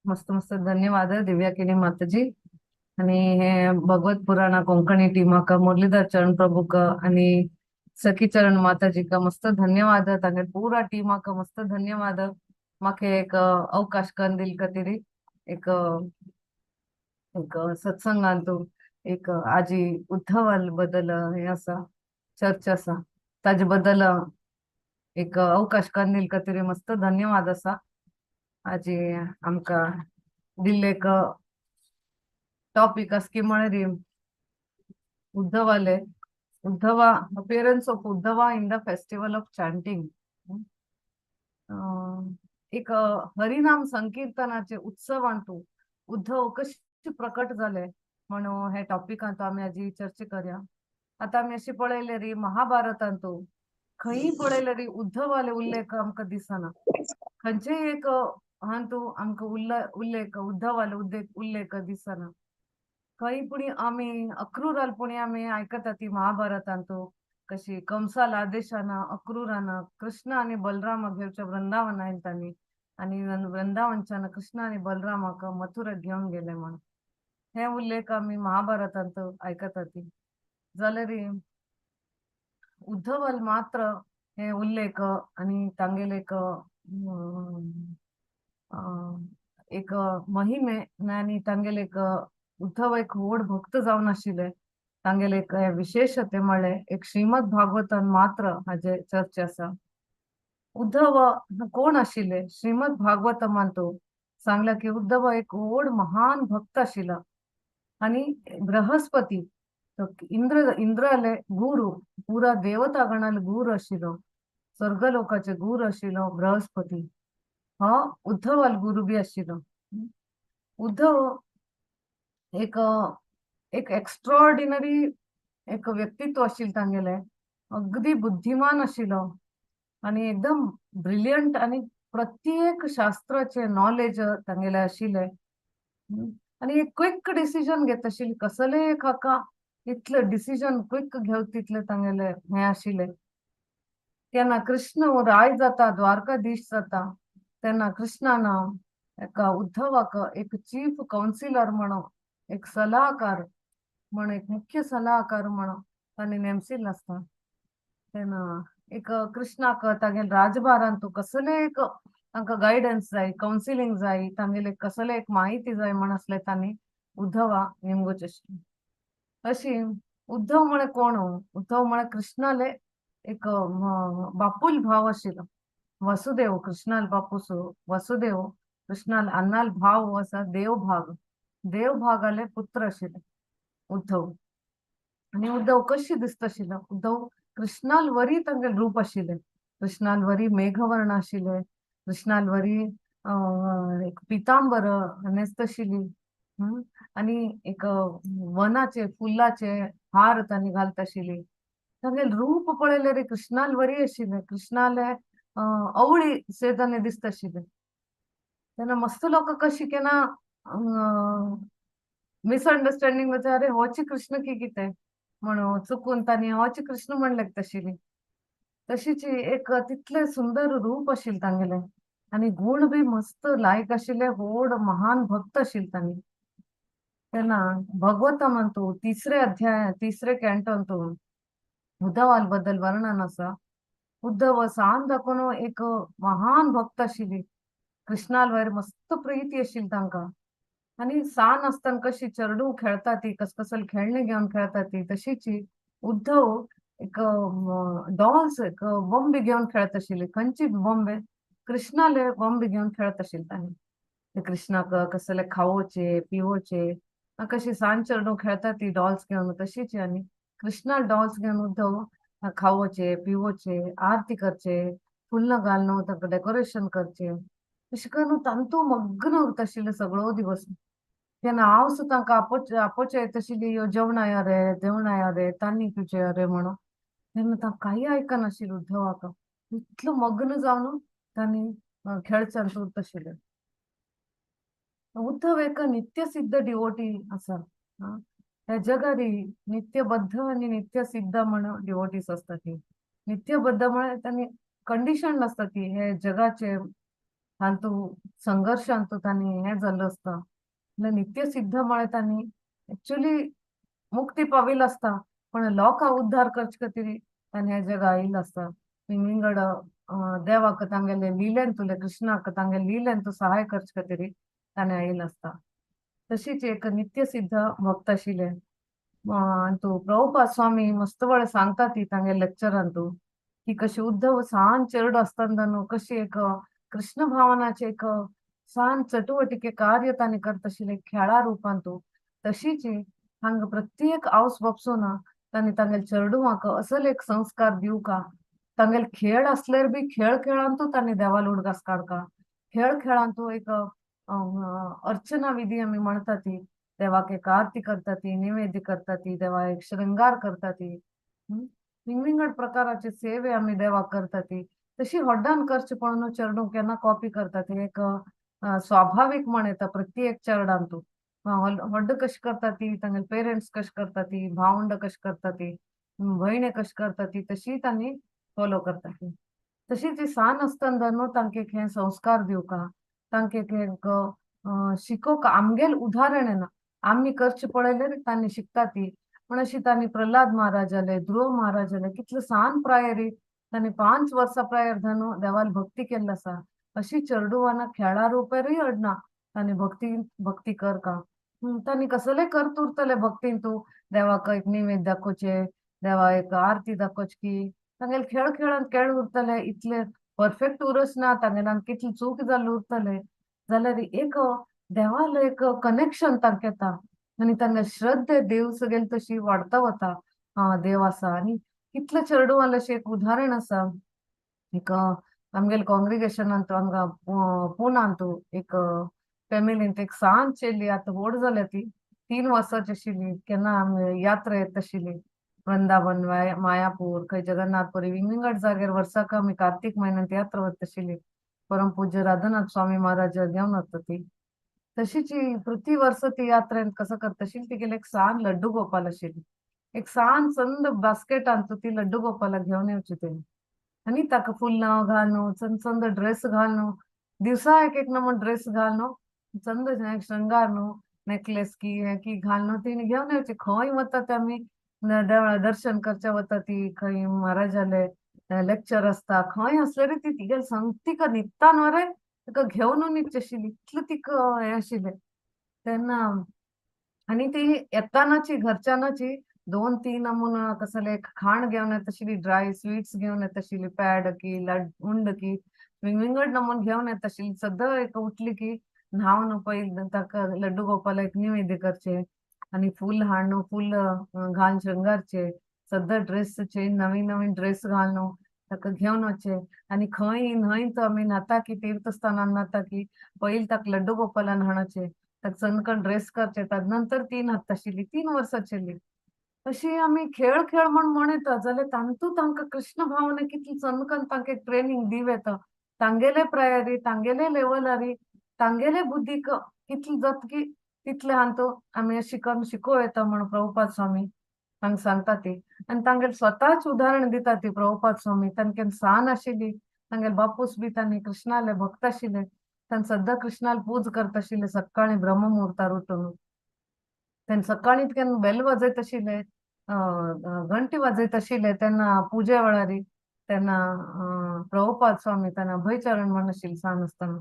मस्त मस्त धन्यवाद दिव्याकिनी माताजी. आणि हे भगवत पुराण कोंकणी टीमा का मुरलीधर चरण प्रभु का आणि सखी चरण माताजी का मस्त धन्यवाद तांगे पूरा टीमा का मस्त धन्यवाद. माके एक अवकाश कंदील कतिरी एक एक सत्संगांतू एक आजी उद्धवाल बद्दल हे असा चर्चा असा ताजे बद्दल एक अवकाश कंदील कतिरी मस्त धन्यवाद असा. आजी आमका दिल्ले एक टॉपिक असकी म्हळ्यार उद्धवाले Uddhava appearance of Uddhava in the festival of chanting. एक हरिनाम संकीर्तनाचे उत्सव आणतो उद्धव कशी प्रकट झाले म्हणून हे टॉपिकांत आम्ही आजी चर्चा करूया. आता आम्ही अशी पळयले री महाभारतांतू खंयी पळयले री उद्धवाले उल्लेख आमकां दिसना. खंयचे एक हांतू आमकां उल्लेख उद्धवाले उल्लेख दिसना. काही पुढे आम्ही अक्रूराल पुणे आम्ही ऐकत ती महाभारतांतू कशी कंसाला आदेशानं अक्रूरानं कृष्ण आणि बलराम घेवच्या वृंदावन आयल तांणी आणि वृंदावनच्यानं कृष्ण आणि बलरामाक मथुरा घेऊन गेले म्हणून हे उल्लेख आम्ही महाभारतांत ऐकत ती. जाल्यार उद्धवल मात्र हे उल्लेख आणि तांगेले एक महिमे आणि तांगेले एक उद्धव एक व्हड भक्त जावन आशिल्ले. तांगेले एक विशेषते म्हळ्यार एक श्रीमद भागवतान मात्र हाजे चर्चा आसा. उद्धव कोण आशिल्ले श्रीमद भागवतमांतू सांगला की उद्धव एक व्हड महान भक्त आशिल्ला आणि बृहस्पती तो इंद्राले गुरु पुरा देवतागणाले गुरु आशिल्लो स्वर्गलोकाचे गुरु आशिल्लो बृहस्पती हा उद्धवाल गुरु बी आशिल्लो. उद्धव एक एक एक्स्ट्रॉर्डिनरी एक व्यक्तित्व आशिल्लें तांगेले. अगदी बुद्धिमान आशिल्लो आणि एकदम ब्रिलियंट आणि प्रत्येक शास्त्राचे नॉलेज तांगेले आशिल्ले. आणि एक क्विक डिसिजन घेत आशिल्ले कसले एक हाका इतले डिसिजन क्विक घेवप तितले तांगेले हे आशिल्ले. तेन्ना कृष्ण हो राय जाता द्वारकाधीश जाता तेन्ना कृष्णानं एका उद्धवाक एक चीफ काउन्सिलर म्हणून एक सल्लागार म्हणून एक मुख्य सल्लागार म्हणून तांणी नेमसिल्लो आसता. तेन्ना एक कृष्णाक तागेले राजभारांतू कसले एक तांकां गायडन्स जाय काउन्सिलिंग जाय तांगेले कसले एक माहिती जाय म्हण असले तांणी उद्धवा नेमगोच आशिल्ली. अशी उद्धव म्हळे कोण उद्धव म्हळे कृष्णाले एक बापूल भाव आशिल्लो. वसुदेव कृष्णाल बापूसो वसुदेव कृष्णाल अन्नाल भाव असा देवभागाले पुत्र आशिल्ले उद्धव. आणि उद्धव कशी दिसता आशिल्लो उद्धव कृष्णाल वरी तांगेले रूप आशिल्ले. कृष्णाल वरी मेघवर्ण आशिल्ले. कृष्णाल वरी एक पितांबर न्हेसत आशिल्ली. आणि एक वनाचे फुलाचे हार तांणी घालता आशिल्ली. तांगेले रूप पळयले रे कृष्णाल वरी आशिल्ले. कृष्णाले अवळी सेदाने दिसता आशिल्ले. तेन्ना मस्त लोक कशी केना मिसअंडरस्टँडिंग जाता अरे होचे कृष्ण की कितें म्हणून चुकून तांणी होचे कृष्ण म्हणले तशिल्ली. तशीची एक तितले सुंदर रूप आशिल्ले तांगेले आणि गुण बी मस्त लायक आशिल्ले व्हड महान भक्त आशिल्ले तांणी. तेन्ना भगवतामंतू तिसरे अध्याय तिसरे कॅन्टोंतू उद्धवाल बद्दल वर्णन आसा. उद्धव सान दाखोवन एक महान भक्त आशिल्ली. कृष्णाल वयर मस्त प्रीती आशिल्ली तांकां. आणि सान आसतना कशी चरडू खेळता ती कसले खेळणे घेऊन खेळता ती तशीची उद्धव एक डॉल्स एक बॉम्बे घेऊन खेळत आशिल्ली. खंयची बॉम्बे कृष्णाले बॉम्बे घेऊन खेळत आशिल्ली तांणी. ते कृष्णाक कसले खावोचे पिवोचे कशी सान चरडू खेळता ती डॉल्स घेऊन तशीची. आणि कृष्णाल डॉल्स घेऊन उद्धव खावोचे पिवोचे आरती करचे फुल्ल घालून ताका डेकोरेशन करचे अशें करून तांतू मग्न उरता आशिल्ले सगळो दिवस. तेन्ना हांव सुद्दां तांकां आपोवचे येता आशिल्ली यो जेवण रे तान्नी पिवचे रे म्हणून. तेन्ना तां काही आयकनाशिल्ले उद्धवाक. इतलो मग्न जावन तांणी खेळच्यांत उरता आशिल्ले. उद्धव एक नित्यसिद्ध डिवोटी आसा. ह्या जगारी नित्यबद्ध आणि नित्यसिद्ध म्हणून डिवोटीस असतात. ती नित्यबद्ध म्हळ्यार तांणी कंडिशन असतात ती हे जगाचे ಅಂತೂ ಸಂಘರ್ಷ ಅಂತೂ ತಾनी हे झालं असतं नित्य सिद्ध मळे तांणी ऍक्च्युली मुक्ती पावील असता पण लोक उद्धार करच खातीर तांणी हे जग आयिल्ल असता विंगड देवाक तांगेले लिलेन तुले कृष्णाक तांगे लिलेन तू सहाय करच खातीर तांणी आयिल्ल असता तशीच एक नित्य सिद्ध भक्त आशिल्ले अंतू प्रभुपाद स्वामी मस्त वेळ सांगता ती तांगे लेक्चरांतू की कशी उद्धव सान चेरडो असताना कशी एक कृष्ण भावनाचे एक सान चटुवटिके कार्य तांणी करत आशिल्ले खेळा रूपांतू तशीच हांगा प्रत्येक हावस बापसून तांणी तांगेल चेडूवाक असल एक संस्कार दिवका तांगेल खेळ असल्यार बी खेळ खेळांतू तांणी देवाल उडगास काडका खेळ खेळांतू एक अर्चना विधी आमी म्हणटा ती देवाक एक आरती करता ती निवेद्य करता ती देवा एक श्रृंगार करता ती विंगड प्रकाराचे सेवे आम्ही देवाक करता ती तशी हड्डान करचे पण चरडू केन्ना कॉपी करता ती एक स्वाभाविक म्हण येता प्रत्येक चरडांतू हड्ड कशी करता ती तांगे पेरेंट्स कशी करता ती भावंड कशी करता ती भयणे कशी करता ती तशी तांणी फॉलो करता ती तशी ती सान असतना न्हू तांके हे संस्कार दिवका तांके एक शिकोवका आमगेल उदाहरण आहे ना आम्ही करचे पळयल्यार तांणी शिकता ती पण अशी तांणी प्रल्हाद महाराज जाले ध्रुव महाराज जाले कितले सान प्रायरी तांणी 5 वर्सां प्रायर धनु देवाल भक्ती केल्ली आसा अशी चेडूवाना खेळा रुपेरूय अडना तांणी भक्ती कर का तांणी कसले करत उरतले भक्तीन तू देवाक एक निवेद दाखोवचे देवा एक आरती दाखोवची तांगेले खेळ खेळान खेळ उरतले इतले परफेक्ट उरस ना तांगेल्यान कितली चूक जाल्ली उरतले जाल्यार एक देवाल एक कनेक्शन तांक येता आनी तांगे श्रद्धे देव सगळे तशी वाडता वता देव आसा आनी कितले चेडूवाल अशें एक उदाहरण आसा एक आमगेले कॉंग्रिगेशनांत हांगा पुनांतू एक फॅमिलींत एक सांत चेल्ली आतां व्हड जाल्या ती 3 वर्सांची आशिल्ली केन्ना आमी यात्रा येता आशिल्ली वृंदावन मायापूर खंय जगन्नाथपुरी विंगड जाग्यार वर्साक आमी कार्तिक म्हयन्यांत यात्रा वता आशिल्ली परम पूज्य राधानाथ स्वामी महाराज घेवन वता ती तशीच प्रति वर्ष ती यात्रेन कसं करता आशिल्ली तिगेले एक सान लड्डू गोपाल आशिल्ली एक सान चंद बास्केटांत ती लड्डू गोपाला घेवन येवची तेणी आनी ताका फुलां घालून चंद चंद ड्रेस घालून दिवसा एक एक नमून ड्रेस घालून चंद श्रृंगार न्हू नेकलेस की हे की घालून तिने घेवन येवची खंय वता ते आमी देवळा दर्शन करचे वता ती खंय महाराजाले लेक्चर असता खंय असल्यार ती तिगेले संगतीक नित्तान वरे ताका घेवन न्हिदची आशिल्ली इतलें तिका हें आशिल्लें तेन्ना आणि ती येतानाची घरच्यांनाची 2-3 नमुना कसले खाण घेवन येता आशिल्ली ड्राय स्वीट्स घेवन येता आशिल्ली पॅड की उंड की विंगड नमून घेवन येता आशिल्ली सद्दां एक उठली की न्हावन पयलीं ताका लड्डू गोपाला एक निवेद्य करचे आनी फूल हाडून फूल घालून शृंगारचे सद्दां ड्रेस चेंज नवीन नवीन ड्रेस घालून ताका घेवन वचचे आनी खंय न्हंयत आमी न्हाता की तीर्थस्थानान न्हाता की पयलीं ताका लड्डू गोपालान हाडचे ताका चनकन ड्रेस करचे नंतर ती न्हाता आशिल्ली 3 वर्सांची अशी आम्ही खेळ खेळ म्हणता जाल्यार तांतू तांकां कृष्ण भावने कितली चनकन तांके ट्रेनिंग दिव येता तांगेले प्रायरी तांगेले लेवलारी तांगेले बुद्धीक कितली जतकी तितले हांतू आमी शिकून शिकोव येता म्हण प्रभुपाद स्वामी तांकां सांगता ती आनी तांगेले स्वताच उदाहरण दिता ती प्रभुपाद स्वामी तांकेन सान आशिल्ली तांगेले बापूस बी तांणी कृष्णाले भक्त आशिल्ले तांणी सद्दां कृष्णाला पूज करता आशिल्ले सकाळी ब्रह्ममुहूर्तार उठून तेन्ना सकाळी केन्ना बेल वाजयत आशिल्ले घंटी वाजयत आशिल्ले तेन्ना पुजे वेळारी तेन्ना प्रभुपाद स्वामी तेन्ना अभयचरण म्हण आशिल्ले सान आसतना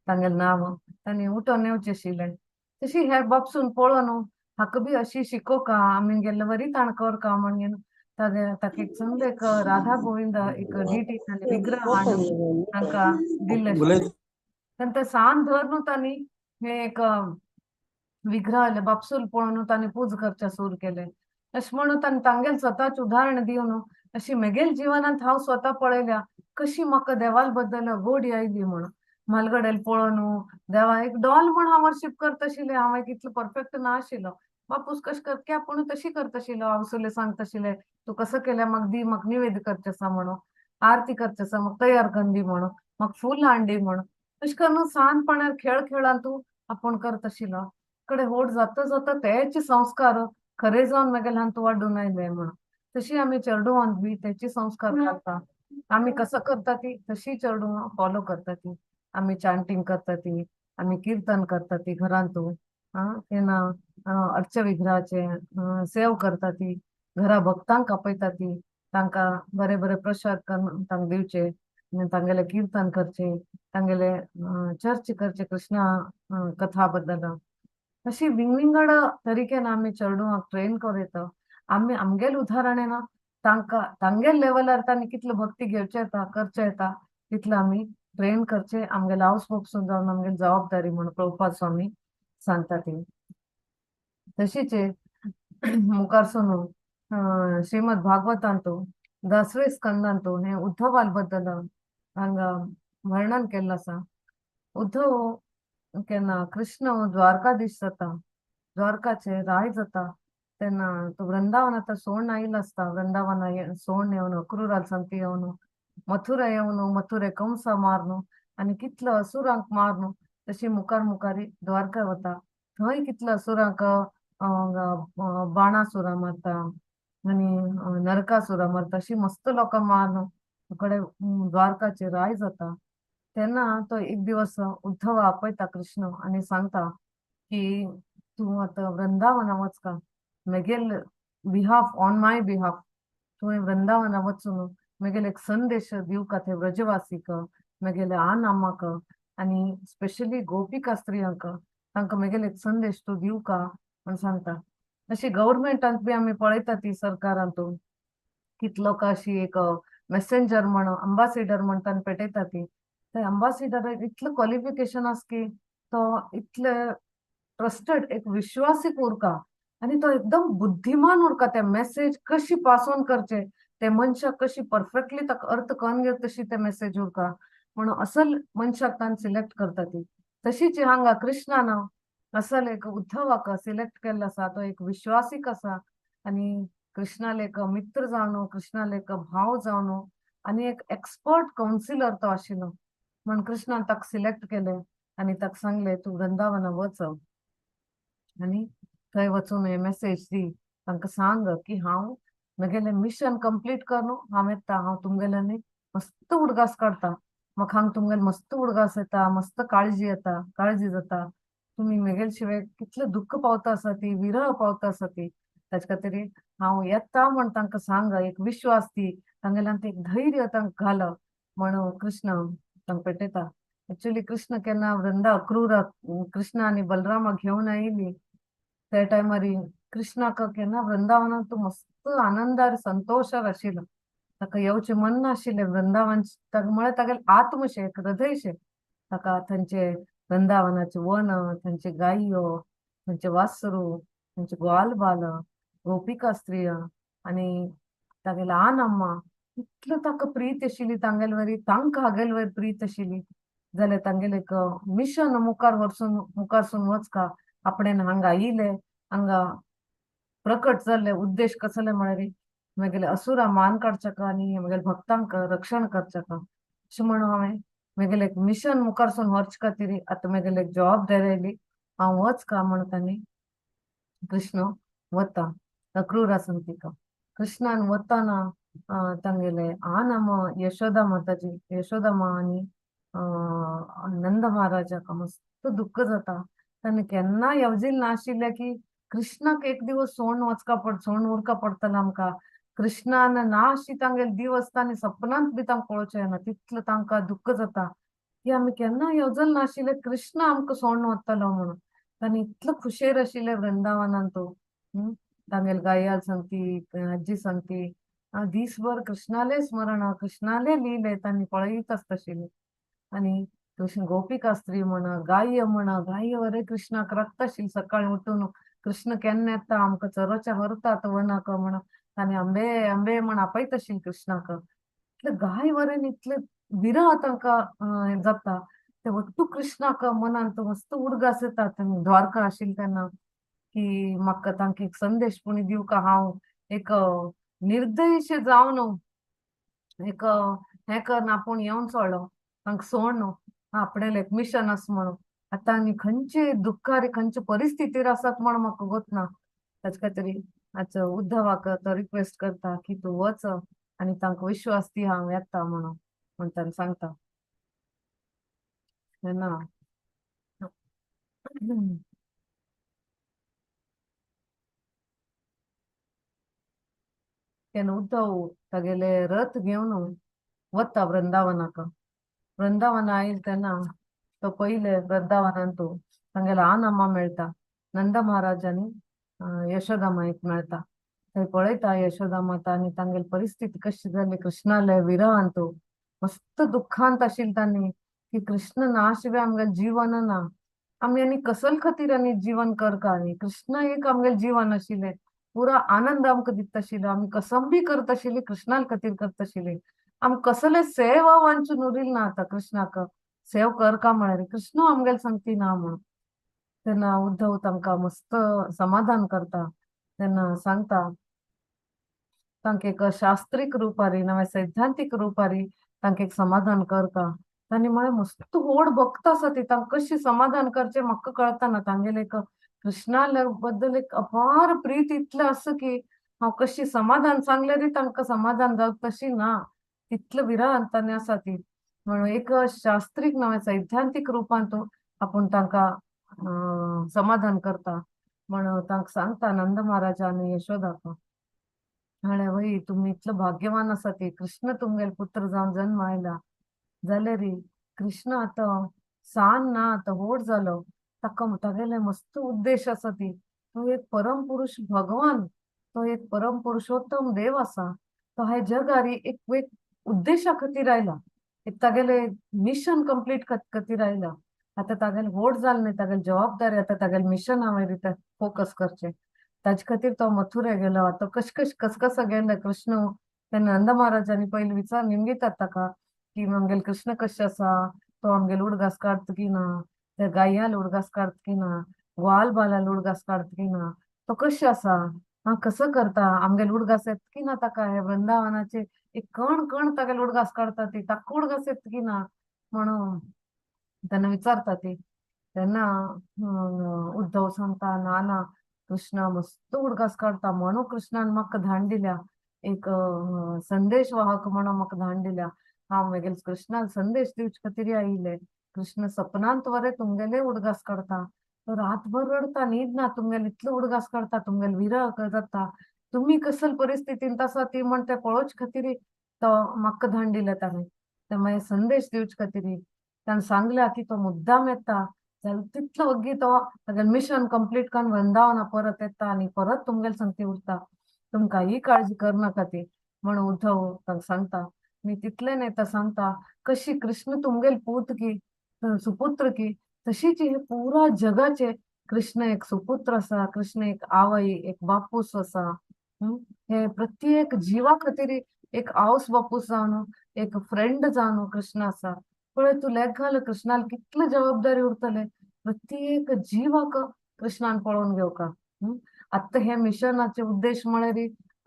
तांगेले नांव तांणी उठोन येवचें आशिल्लें तशी हे बाबसून पळोवन हाका बी अशी शिकोवका आमी गेल्ले वरी ताण करका म्हणून ताका एक चंद एक राधा गोविंद एक डीटी विग्रह हाडून तांकां दिल्ले आशिल्ले तेन्ना ते सान धर न्हू तांणी हे एक विग्रह बापसूल पळोवन तांणी पूज करचे सुरू केले अशें म्हणून तांणी तांगेले स्वताच उदाहरण दिवन अशी म्हगेल जिवनांत हांव स्वता पळयल्या कशी म्हाका देवाल बद्दल गोडी आयली म्हणून म्हालगड्याले पळोवन देवा एक डॉल म्हण हांव वर्शीप करता आशिल्लें हांव एक इतलो परफेक्ट ना आशिल्लो बापूस कशें करता पूण तशी करता आशिल्लो हांव सगळे सांगता आशिल्लें तूं कसं केलें म्हाका दी म्हाका निवेद करचें आसा म्हणून आरती करचें आसा म्हाका तयार करून दी म्हणून म्हाका फूल हाड दी म्हणून अशें करून सांजपणार खेळ खेळान तूं आपूण करता आशिल्लो कडेन व्हड जाता जाता तेचे संस्कार खरे जावन म्हगेले हांतू वाडून आयले म्हणून तशी आमी चेडूवांक बी तेचे संस्कार घालता आमी कसं करता ती तशी चेडूं फॉलो करता ती आम्ही चांटिंग करता ती, आम्ही कीर्तन करता ती घरांतू, तेन्ना अर्चविग्रहाचे सेव करता ती, घरा भक्तांक आपयता ती, तांकां बरे बरे प्रसाद करून तांकां दिवचे, आनी तांगेले कीर्तन करचे, तांगेले चर्च करचे कृष्णा कथा बद्दल अशी विंगड तरीकेन आमी चेडूंक ट्रेन करीत आमी आमगेल उदाहरण ना तांकां तांगेल लेवलार तांणी कितले भक्ती घेवचे येता करचे येता तितले आमी ट्रेन करचे आमगेले हाऊस पसून जावन आमगेली जबाबदारी म्हणून प्रभुपाद स्वामी सांगता ती तशीच मुखारसून श्रीमद भागवतांतू 10वे स्कंदांतू हे उद्धवाल बद्दल हांगा वर्णन केल्लें आसा उद्धव केन्ना कृष्ण द्वारकाधीश जाता द्वारकाचे राय जाता तेन्ना तो वृंदावन आतां सोडून आयिल्लो आसता वृंदावन सोडून येवन अक्रूराल संगती येवन मथुरा येवन मथुरे कंस मारन आनी कितलो असुरांक मारन तशी मुखार मुखारी द्वारका वता थंय कितलो असुरांक बाणासुरा मारता आनी नरकासुरा मारता अशी मस्त लोकां मारन कडे द्वारकाचे राय जाता तेन्ना तो एक दिवस उद्धव आपयता कृष्ण आनी सांगता की तूं आतां वृंदावना वचका म्हगेल बिहाफ ऑन माय बिहाफ तुवें वृंदावना वचून म्हगेले एक संदेश दिवका ते व्रजवासीक म्हगेले अम्माक आनी स्पेशली गोपिका स्त्रियांक तांकां म्हगेले एक संदेश तूं दिवका म्हण सांगता अशी गव्हर्मेंटांत बी आमी पळयता ती सरकारांतून कितलो अशी एक मेसेंजर म्हण अंबासिडर म्हणटा पेटयता ती ते अंबासिडर इतलं क्वालिफिकेशन आस की तो इतले ट्रस्टेड एक विश्वासीक उरका आणि तो एकदम बुद्धिमान उरका ते मेसेज कशी पास ऑन करचे ते मनशाक कशी परफेक्टली ताका अर्थ कळून घेत तशी ते मेसेज उरका म्हणून असल मनशाक तान सिलेक्ट करता ती तशीच हांगा कृष्णान असल एक उद्धवाक सिलेक्ट केल्लो आसा तो एक विश्वासीक आसा आणि कृष्णाले एक मित्र जावन कृष्णाले एक भाव जावन आणि एक एक्सपर्ट काउन्सिलर तो आशिल्लो म्हण कृष्णान ताका सिलेक्ट केले आणि ताका सांगले तू वृंदावना वच आणि थंय वचून हे मेसेज दी तांकां सांग की हांव म्हगेलें मिशन कंप्लीट कर न्हू हांव येता हांव तुमगेले न्ही मस्त उडगास काडटा म्हाका हांगा तुमगेले मस्त उडगास येता मस्त काळजी येता काळजी जाता तुमी म्हगेले शिवाय कितलें दुख्ख पावता आसा ती विरह पावता आसा ती ताचे खातीर हांव येता म्हण तांकां सांग एक विश्वास दी तांगेल्यान एक धैर्य तांकां घाल म्हणून कृष्ण तांकां पेटयता एक्चुअली कृष्ण केन्ना क्रूर कृष्ण आनी बलरामा घेवन आयिल्ली त्या टायमार कृष्णाक केन्ना वृंदावनात तू मस्त आनंदार संतोषार आशिल्लो ताका येवचें मन नाशिल्लें वृंदावन म्हळ्यार तागेले आत्मशे हृदयशे ताका थंयचे वृंदावनाचे वन थंयचे गायो थंयचे वासरू थंयचे ग्वाल बाल गोपिका स्त्रिया आनी तागेले अम्मा इतलो ताका प्रीत आशिल्ली तांगेले वरी तांकां हागेले वरी प्रीत आशिल्ली जाल्यार तांगेले एक मिशन मुखारसून वचका आपणेन हांगा आयिल्ले हांगा प्रकट जाल्ले उद्देश कसले म्हळ्यार म्हगेले असुरा मान काडचेका आनी म्हगेले भक्तांक रक्षण करचेका अशें म्हणून हांवें म्हगेले एक मिशन मुखारसून व्हरचे खातीर आतां म्हगेले एक जबाबदारी आयली हांव वचका म्हण तांणी कृष्ण वता क्रूरा संगतीक कृष्णान वताना तांगेले अम्मा यशोदा माताजी यशोदा मा आनी नंद महाराजाक मस्त दुख्ख जाता तांणी केन्ना येवजिल्लें नाशिल्लें की कृष्णाक एक दिवस सोडून उरका पडटलें आमकां कृष्णान नाशी तांगेले दिवस तांणी सपनांत बी तांकां पळोवचें ना तितलें तांकां दुख्ख जाता की आमी केन्ना येवजल नाशिल्लें कृष्ण आमकां सोडून वतलो म्हणून तांणी इतलो खुशेर आशिल्ले वृंदावनांत तो तांगेले गायाल सांगती आजी सांगती दिसभर कृष्णाले स्मरण कृष्णाले लिले तांणी पळयत आसताशिल्ले आणि कृष्ण गोपिका स्त्री म्हणा गाय वरे कृष्णाक रक्त आशिल्ली सकाळी उठून कृष्ण केन्ना येता आमकां चरोवच्या व्हरतात वनाक म्हण तांणी आंबे आंबे म्हण आपयत आशिल्ली कृष्णाक इतले गाय वरेन इतले विरह तांकां जाता ते वट्टू कृष्णाक मनान तो मस्त उडगास येता द्वारका आशिल्ली तेन्ना की म्हाका तांकां एक संदेश पुणी दिवका हांव एक निर्दयशे जावन एक हें करना आपूण येवन सोडलो तांकां सोड न्हू आपणेलें एक मिशन आसा म्हणून आतां आनी खंयचे दुख्खार खंयचे परिस्थितीर आसात म्हण म्हाका गोतना ताचे खातीर आज उद्धवाक तो रिक्वेस्ट करता की तूं वच आनी तांकां विश्वास दी हांव येता म्हणून तांणी सांगता है ना. हम्म. तेन उद्धव तागेले रथ घेवन वता वृंदावनाक. वृंदावन आयल तेन्ना तो पहिले वृंदावनान तू तांगेलो आनम्मा मेळटा. नंद महाराजांनी यशोदा मायक मेळटा. थंय पळयता यशोदा माता आनी तांगेली परिस्थिती कशी जाली कृष्णाले विरहान तू मस्त दुःखांत आशिल्ली तांणी की कृष्ण ना शिवाय आमगेलें जीवन ना. आमी आनी कसल खातीर आनी जीवन करता आनी कृष्ण एक आमगेलें जीवन आशिल्लें. पुरा आनंद आमकां दिता आशिल्लो. आमी कसम बी करता आशिल्ली कृष्णा खातीर करता आशिल्ली. आम कसले सेवा वांचून उरिल ना आता कृष्णाक सेव करका म्हळ्यार कृष्ण आमगेले सांगती ना म्हणून. तेन्ना उद्धव तांकां मस्त समाधान करता. तेन्ना सांगता तांकां एक शास्त्रीक रुपारी नाव्या सैद्धांतीक रुपारी तांकां एक समाधान करता. तांणी म्हळें मस्त व्हड भक्त आसा ती तांकां कशी समाधान करचें म्हाका कळतना. तांगेले एक कृष्णा बद्दल एक अपार प्रीत इतलें आसा की हांव कशी समाधान सांगल्यारय तांकां समाधान जावंक तशी ना. तितलो विरहांत तांणी आसा ती. म्हणून एक शास्त्रीक नाव्या सैद्धांतीक रुपान तो आपूण तांकां समाधान करता. म्हणून तांकां सांगता नंद महाराजा आनी यशोदाक हाणे वय तुम्ही इतलं भाग्यवान आसा ती कृष्ण तुमगेल पुत्र जावन जन्म आयला जाल्यार कृष्ण आता सान ना आता व्हड जालो. ताका तागेले मस्त उद्देश आसा ती. तो एक परम पुरुष भगवान. तो एक परम पुरुषोत्तम देव आसा. तो हे जगारी एक उद्देशा खातीर आयला. एक तागेले मिशन कंप्लीट खातीर आयला. आता तागेले व्हड जाल न्ही तागेली जबाबदारी आता तागेले मिशन वयर फोकस करचे. ताजे खातीर तो मथुरे गेलो. आता कस कसो गेले कृष्ण ते नंद महाराजांनी पयलीं विचार निमगितात ताका की आमगेले कृष्ण कशें आसा. तो आमगेले उडगास काडता की ना. ते गाययाल उडगास काडता की ना. ग्वाल बालाल उडगास काडता की ना. तो कशें आसा हा कसं करता आमगेले उडगास येता की ना ताका हे वृंदावनाचे एक कण कण तागेले उडगास काडता ती ताका उडगास येता की ना म्हणून त्यांना विचारता ती. तेन्ना उद्धव सांगता ना ना कृष्णा मस्त उडगास काडता म्हणून कृष्णान म्हाका धाडून दिल्या एक संदेश वाहक म्हणून म्हाका धाडून दिल्या. हांव म्हगेले कृष्णाक संदेश दिवचे खातीर आयिल्ले. कृष्ण सपनांत वरें तुमगेले उडगास काडता. तो रातभर रडता न्हीद ना तुमगेले इतलो उडगास काडता तुमगेले विरह जाता. तुम्ही कसल परिस्थितींत आसा ती म्हण ते पळोवचे खातीर तो म्हाका धाडून दिले ताणें. ते मागीर संदेश दिवचे खातीर ताणें सांगल्या की तो मुद्दाम येता जाल्यार तितलो ओग्गी तो तागेलें मिशन कंप्लीट करून वृंदावना परत येता आनी परत तुमगेले संगती उरता. तुमकां ही काळजी करनाका ती म्हणून उद्धव ताका सांगता. मी तितले न्ही तो सांगता कशी कृष्ण तुमगेले पूत की सुपुत्र की तशीच हे पुरा जगाचे कृष्ण एक सुपुत्र आसा. कृष्ण एक आवय एक बापूस आसा. हे प्रत्येक जीवा खातीर एक आवस बापूस जावन एक फ्रेंड जावन कृष्ण आसा. पळय तूं लेक घाल कृष्णाल कितली जबाबदारी उरतले. प्रत्येक जीवाक कृष्णान पळोवन घेवका. आत्ता हे मिशनाचे उद्देश म्हळ्यार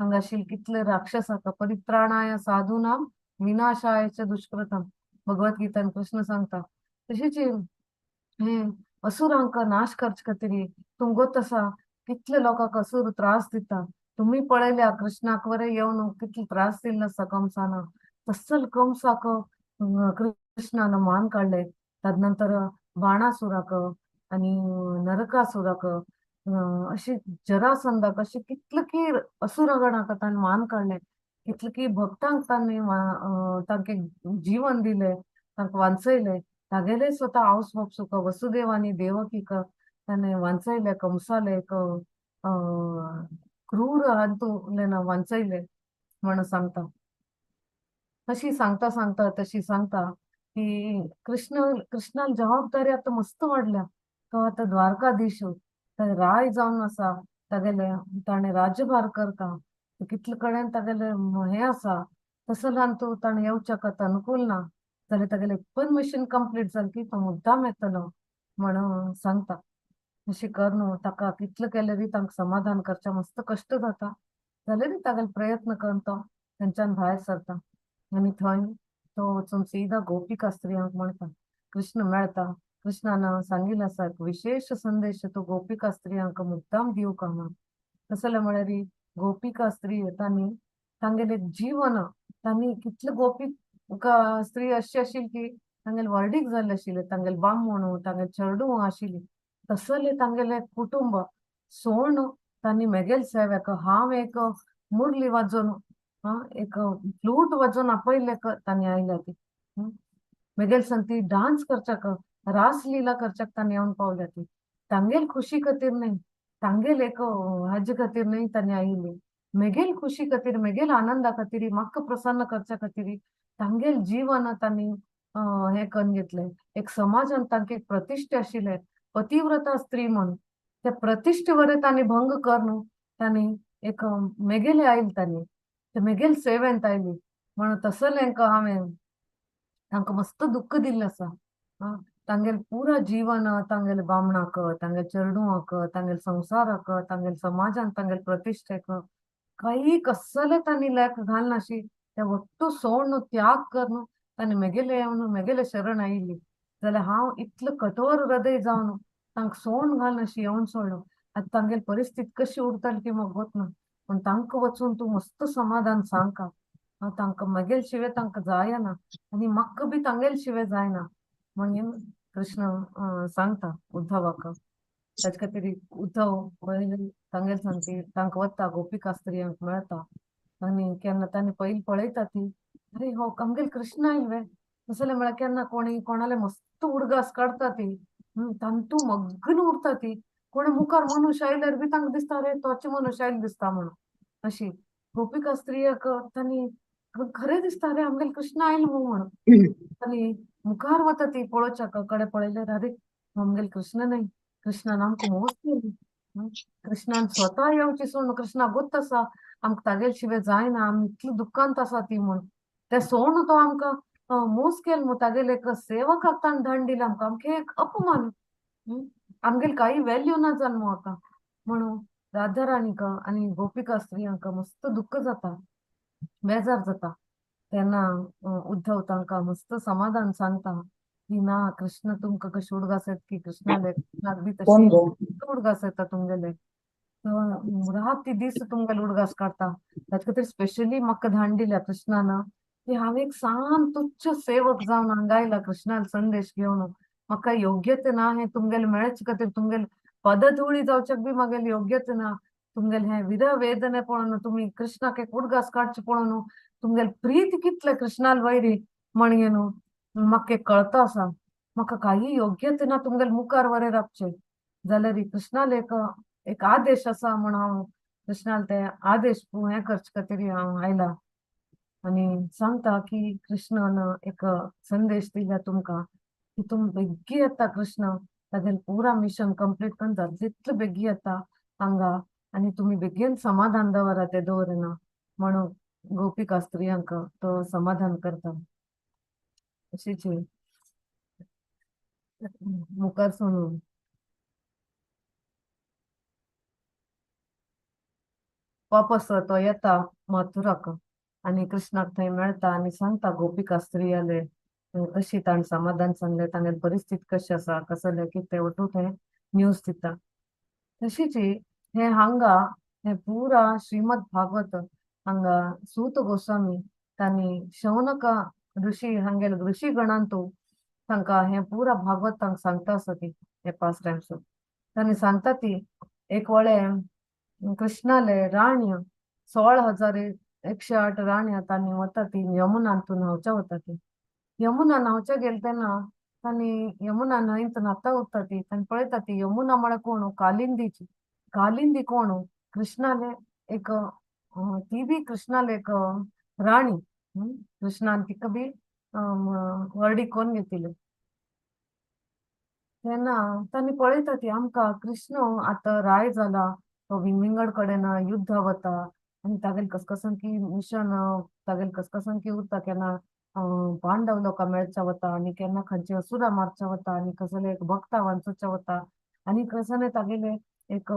हांगा आशिल्ले कितले राक्षस आसा परित्राणाय साधूनाम विनाशाय च दुष्कृतम भगवद्गीतान कृष्ण सांगता. तशीच हे असुरांका नाश करचे खातीर तुमका गोत आसा कितले लोकांक असुर त्रास दिता. तुम्ही पळयल्या कृष्णाक वरें येवन कितले त्रास दिल्ले आसा कंसान. तसल कंसाक कृष्णान मान काडले. तदनंतर बाणासुराक आणि नरकासुराक अशी जरासंधाक अशी कितलकी असुरगणाक ताणें मान काडले. कितलकी भक्तांक तांणी तांके जीवन दिले तांकां वांचयले. तागेले स्वता हावस बापूस वसुदेव आनी देवकीक ताणें वांचयले कंसाले एक क्रूर हातूंतल्यान वांचयले म्हणून सांगता. तशी सांगता सांगता तशी सांगता की कृष्णाल जबाबदारी आता मस्त वाडल्या. तो आता द्वारकाधीश थंय राय जावन आसा. तागेले ताणें राज्यभार करता. कितले कडेन तागेले हे आसा. तसल्यान तूं ताणें येवच्याक आतां अनुकूल ना जाल्यार तागेलें पण मिशन कंप्लीट जालें की तो मुद्दाम येतलो म्हणून सांगता. अशी कर न्हू ताका कितले केल्यारय तांकां समाधान करचें मस्त कश्ट जाता जाल्यारय तागेले प्रयत्न करून तो थंयच्यान भायर सरता. आनी थंय तो वचून सीदा गोपिका स्त्रियांक म्हणटा कृष्ण मेळटा. कृष्णान सांगिल्लें आसा एक विशेष संदेश तो गोपिका स्त्रियांक मुद्दाम दिवंक म्हणून. तसले म्हळ्यार गोपिका स्त्री तांणी तांगेले जीवन तांणी कितले गोपिका स्त्री अशी आशिल्ली की तांगेल वर्डीक जाल्ले आशिल्ले, तांगेल बामणू तांगेल चेडूं आशिल्ली, तसले तांगेले कुटुंब सोण तांणी मेगेल सेवेक हांव एक मुरली वाजोवन एक फ्लूट वाजोवन आपयलेक तांणी आयल्या ती मेगेल संगती डान्स करच्याक रासलीला करच्याक तांणी येवन पावल्या ती तांगेल खुशी खातीर न्हय, तांगेल एक हाजे खातीर न्हय तांणी आयिल्ली, मेगेल खुशी खातीर मेगेल आनंदा खातीर म्हाका प्रसन्न करच्या खातीर तांगेल जीवन तांणी हे करून घेतले. एक समाजान तांकां एक प्रतिश्ठे आशिल्ले पतिव्रता स्त्री म्हूण त्या प्रतिश्ठे वरें तांणी भंग कर न्हू तांणी एक मेगेले आयले तांणी ते मेगेल सेवेंत आयली म्हणून तसलेंक हांवें तांकां मस्त दुःख दिल्लें आसा. तांगेल पुरा जीवन तांगेले बामणाक तांगेल चेडूआक तांगेल संवसाराक तांगेल समाजान तांगेल प्रतिश्ठेक काही कसले तांणी लेख घालनाशी ते ಒಟ್ಟು सोडून त्याग करून तांणी मेगेले येवन मेगेले शरण आयिल्ली जाल्यार हांव इतलो कठोर हृदय जावन तांकां सोडून घालनाशी येवन सोडलो आतां तांगेली परिस्थिती कशी उरतली ती म्हाका गोत ना पूण तांकां वचून तूं मस्त समाधान सांगता तांकां म्हगेले शिवाय तांकां जायना आनी म्हाका बी तांगेले शिवाय जायना म्हणून कृष्ण सांगता उद्धवाक ताचे खातीर उद्धव पयलीं तांगेले सांगती तांकां वता गोपिकास्त्रियांक मेळटा आनी केन्ना तांणी पयलीं पळयता ती अरे हो आमगेले कृष्ण आयले तसले म्हळ्यार केन्ना कोणाले मस्त उडगास काडता ती तांतू मग्न उरता ती कोणी मुखार मनुष्य आयल्यार बी तांकां दिसता अरे तोचे मनुष्य आयले दिसता म्हणून अशी गोपिका स्त्रियाक तांणी खरें दिसता रे आमगेले कृष्ण आयले म्हणून आनी मुखार वता ती पळोवच्याक कडे पळयल्यार अरे आमगेले कृष्ण न्हय कृष्णान आमकां मोस केली कृष्णान स्वता येवची सोडून कृष्णाक गोत आसा आमकां तागेले शिवाय जायना आमी इतली दुख्खांत आसा ती म्हूण ते सोडून तो आमकां मोस केलो म्हूण तागेले एक सेवकाक ताणें धन दिलें आमकां एक अपमान आमगेले काही व्हॅल्यू ना जालें म्हाका म्हणून राधा राणीक आनी गोपिका स्त्रियांक मस्त दुःख जाता बेजार जाता तेन्ना उद्धव तांकां मस्त समाधान सांगता की ना कृष्ण तुमकां कशें उडगास येता की कृष्णाक बी कोण तशी गो उडगास येता तुमगेले राती दीस तुमगेले उडगास काडटा ताचे खातीर स्पेशली म्हाका धाडून दिल्या कृष्णान की हांव एक सान तुच्छ सेवक जावन हांगा आयला कृष्णाल संदेश घेवन म्हाका योग्यता ना हे तुमगेले मेळचे खातीर तुमगेले पदधुळी जावच्याक बी म्हागेली योग्यता ना तुमगेले हे विरह वेदने पळोवन तुमी कृष्णाक एक उडगास काडचे पळोवन तुमगेले प्रीत कितले कृष्णाल वयरी म्हणगे न्हू म्हाका एक कळता आसा म्हाका काही योग्यता ना तुमगेले मुखार वरें रावचे जाल्यार कृष्णाल एक आदेश आसा म्हण हांव कृष्णाल ते आदेश हे करचे खातीर हांव आयला आनी सांगता की कृष्णान एक संदेश दिल्या तुमकां की तुम बेगी येता कृष्ण तागेले पुरा मिशन कंप्लीट करता जितले बेगी येता हांगा आनी तुमी बेगीन समाधान दवरा ते दवरना म्हणून गोपिका स्त्रियांक तो समाधान करता अशीच मुखार सोडून वापस तो येता मथुराक आनी कृष्णाक थंय मेळटा आनी सांगता गोपिका स्त्रियाले कशी ताणें समाधान सांगलें तांगेली परिस्थिती कशी आसा कसले कितें वटू थंय न्यूज दिता तशीच हे हांगा हे पुरा श्रीमद भागवत हांगा सूत गोस्वामी तांणी शौनका ऋषी हांगेले ऋषी गणांतू तांकां हे पुरा भागवत तांकां सांगता आसा ती हे पास्ट टायम्स तांणी सांगता ती एक वळे कृष्णाले राण्य 16,108 राण्या तांणी वता ती यमुनांतून न्हांवच्या वता ती यमुना न्हांवच्या गेले तेन्ना तांणी यमुना न्हंयत न्हाता उरता ती तांणी पळयता ती यमुना म्हळ्यार कोण कालिंदीची कालिंदी कोण कृष्णाले एक ती बी कृष्णाले एक राणी कृष्णान तिका बी वर्डी कोण घेतिले तेन्ना तांणी पळयता ती आमकां कृष्ण आतां राय जाला तो विंगड कडेन युद्ध वता आनी तागेले कसकसांकी मिशन तागेले कसकसांकी उरता केन्ना पांडव लोकां मेळच्या वता आनी केन्ना खंयचे असुरा मारच्या वता आनी कसले एक भक्ता वांचोवच्या वता आनी कसले तागेले एक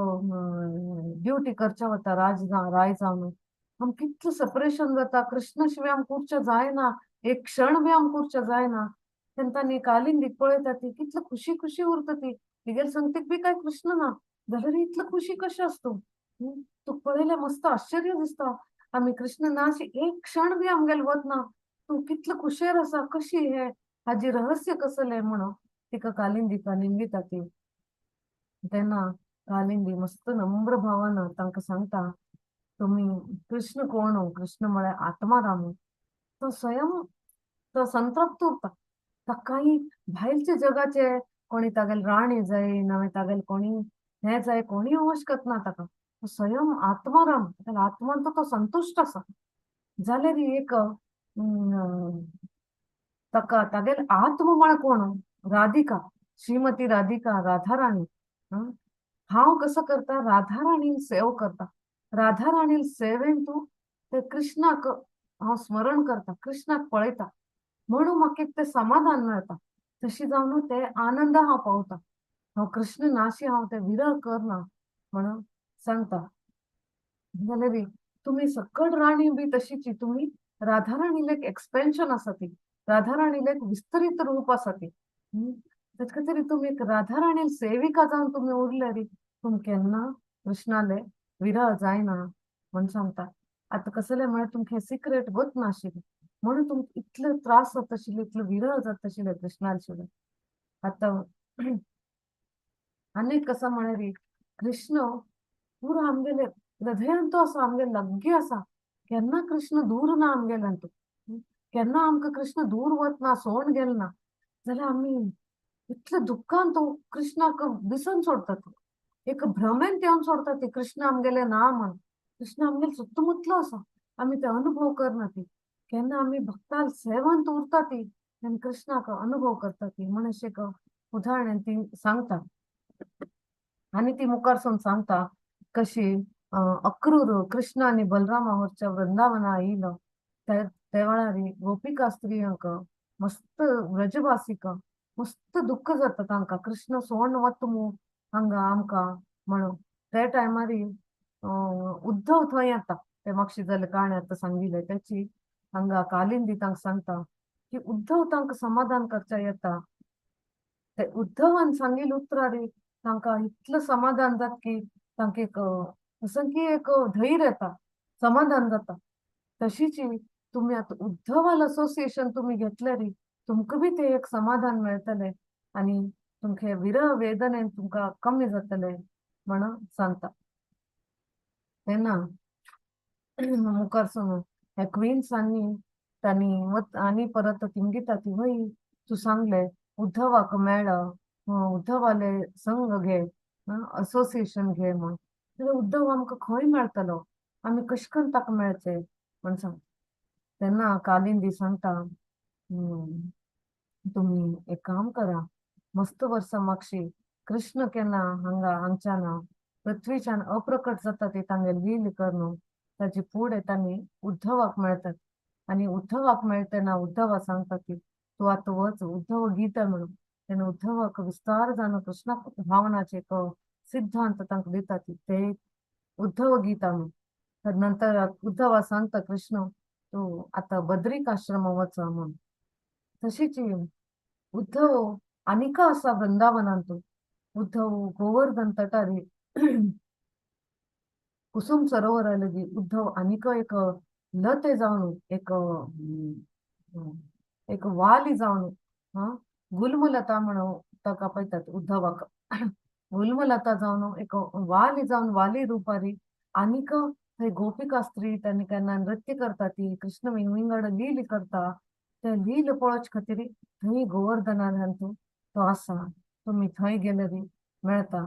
ड्युटी करच्या वता राय जावन आमकां कितलें सेपरेशन जाता कृष्ण शिवाय आमकां उरचें जायना एक क्षण बी आमकां उरचें जायना तेन्ना तांणी कालिंदीक पळयता ती कितली खुशी खुशी उरता ती तिगेले संगतीक बी काय कृष्ण ना जाल्यार इतली खुशी कशी आसता तू पळयल्यार मस्त आश्चर्य दिसता आमी कृष्ण ना अशी एक क्षण बी आमगेले वतना तू कितले खुशेर आसा कशी हे हाजी रहस्य कसले म्हणून तिका कालिंदीका निमविता ती तेन्ना कालिंदी मस्त नम्र भावानं तांकां सांगता तुम्ही कृष्ण कोण हो कृष्ण म्हळ्यार आत्माराम तो स्वयं तो संतप्त उरता ताकाय भायरचे जगाचे कोणी तागेल राणी जाय नवे तागेल कोणी हे जाय कोणी वश करना ताका तो स्वयं आत्माराम तागेल आत्मान तो संतुष्ट आसा जाल्यार एक ताका तागेल आत्म म्हळ्यार कोण राधिका श्रीमती राधिका राधाराणी हं? हांव कसं करता राधाराणी सेव करता राधाराणी सेवेन तूं ते कृष्णाक हांव स्मरण करता कृष्णाक पळयता म्हणून म्हाका ते समाधान मेळटा तशी जावन ते आनंद हांव पावता हांव कृष्ण नाशी हांव ते विरह करना म्हणून सांगता जाल्यार तुम्ही सकट राणी बी तशीची तुम्ही राधाराणीला एक एक्सपेन्शन आसा ती राधाराणीला एक विस्तरित रूप आसा ती तेच तरी तुम्ही एक राधाराणी सेविका जावन तुम्ही उरले रे तुम केन्ना कृष्णाले विरह जायना म्हणून सांगता आता कसले म्हळ्यार तुमकां सिक्रेट गोत नाशिल्ले म्हणून तुमकां इतले त्रास जाता आशिल्ले इतलो विरह जाता आशिल्ले कृष्णाशिवाय आता अनेक कसा म्हळ्यार कृष्ण पुरो आमगेले हृदयान तो आसा आमगे लग्गे आसा केन्ना कृष्ण दूर ना आमगेल्यान तो केन्ना आमकां कृष्ण दूर वतना सोडून गेलो ना जाल्यार आमी इतले दुःखान तो कृष्णाक दिसन सोडतात एक भ्रमेन ते सोडतात ते कृष्ण आमगेले ना म्हण कृष्ण आमगेले सुತ್ತमुतलो आसा आमी ते अनुभव करना ती केन्ना आमी भक्ताल सेवांत उरता ती आनी कृष्णाक अनुभव करता ती म्हण अशें एक उदाहरण ती सांगता आणि ती मुखार सोन सांगता कशी अक्रूर कृष्ण आणि बलरामा वरच्या वृंदावना येयलो ते वेळार गोपिका स्त्रियांक मस्त व्रजवासिक मस्त दुःख जाता तांकां कृष्ण सोडून वता मू हांगा आमकां म्हणून ते टायमार उद्धव थंय येता ते म्हापशे जाले काणे आतां सांगिल्ले त्याची हांगा कालिंदी तांकां सांगता की उद्धव तांकां समाधान करच्या येता ते उद्धवान सांगिल्ले उतरां रे तांकां इतलं समाधान जाता की तांकां एक असंख्य एक धैर्य येता समाधान जाता तशीच तुम्ही आता उद्धवाल असोसिएशन तुम्ही घेतले रे तुमकां बी ते एक समाधान मेळटले आणि तुमचे विरह वेदनेन तुमकां कमी जातले म्हणून सांगता तेन्ना मुखार सोन ह्या क्वीन्सांनी तांणी आनी परत तिंगिता ती वय तू सांगले उद्धवाक मेळ्ळा उद्धवाले संघ घे असोसिएशन घे म्हण जाल्यार उद्धव आमकां खंय मेळटलो आमी कशें करून ताका मेळचे म्हण सांग तेन्ना कालिंदी सांगता तुम्ही एक काम करा मस्त वर्सां मागशी कृष्ण केन्ना हांगच्यान पृथ्वीच्यान अप्रकट जाता ते तांगे लील करून ताचे फुडें तांणी उद्धवाक मेळटात आणि उद्धवाक मेळटना उद्धवा सांगता की तू आतां वच उद्धव गीता म्हणून तेन्ना उद्धवाक विस्तार जावन कृष्णा भावनाचे एक सिद्धांत तांकां दिता ती ते उद्धव गीता म्हणून नंतर उद्धवा सांगता कृष्ण तू आतां बद्रीक आश्रम वच म्हणून तशीच उद्धव आनिका आसा वृंदावनांत उद्धव गोवर्धन तटार कुसुम सरोवरा लगी उद्धव आनिक एक लते जावन एक वाली जावन गुल्मलता म्हणून ताका पळयतात उद्धवाक गुल्मलता जावन एक वाली जावन वाली रुपारी आनिक थंय गोपिका स्त्री तांणी केन्ना नृत्य करता ती कृष्ण विंगड लील करता ते लील पळोवचे खातीर थंय गोवर्धनान तो आसा तुम्ही थंय गेले मेळटा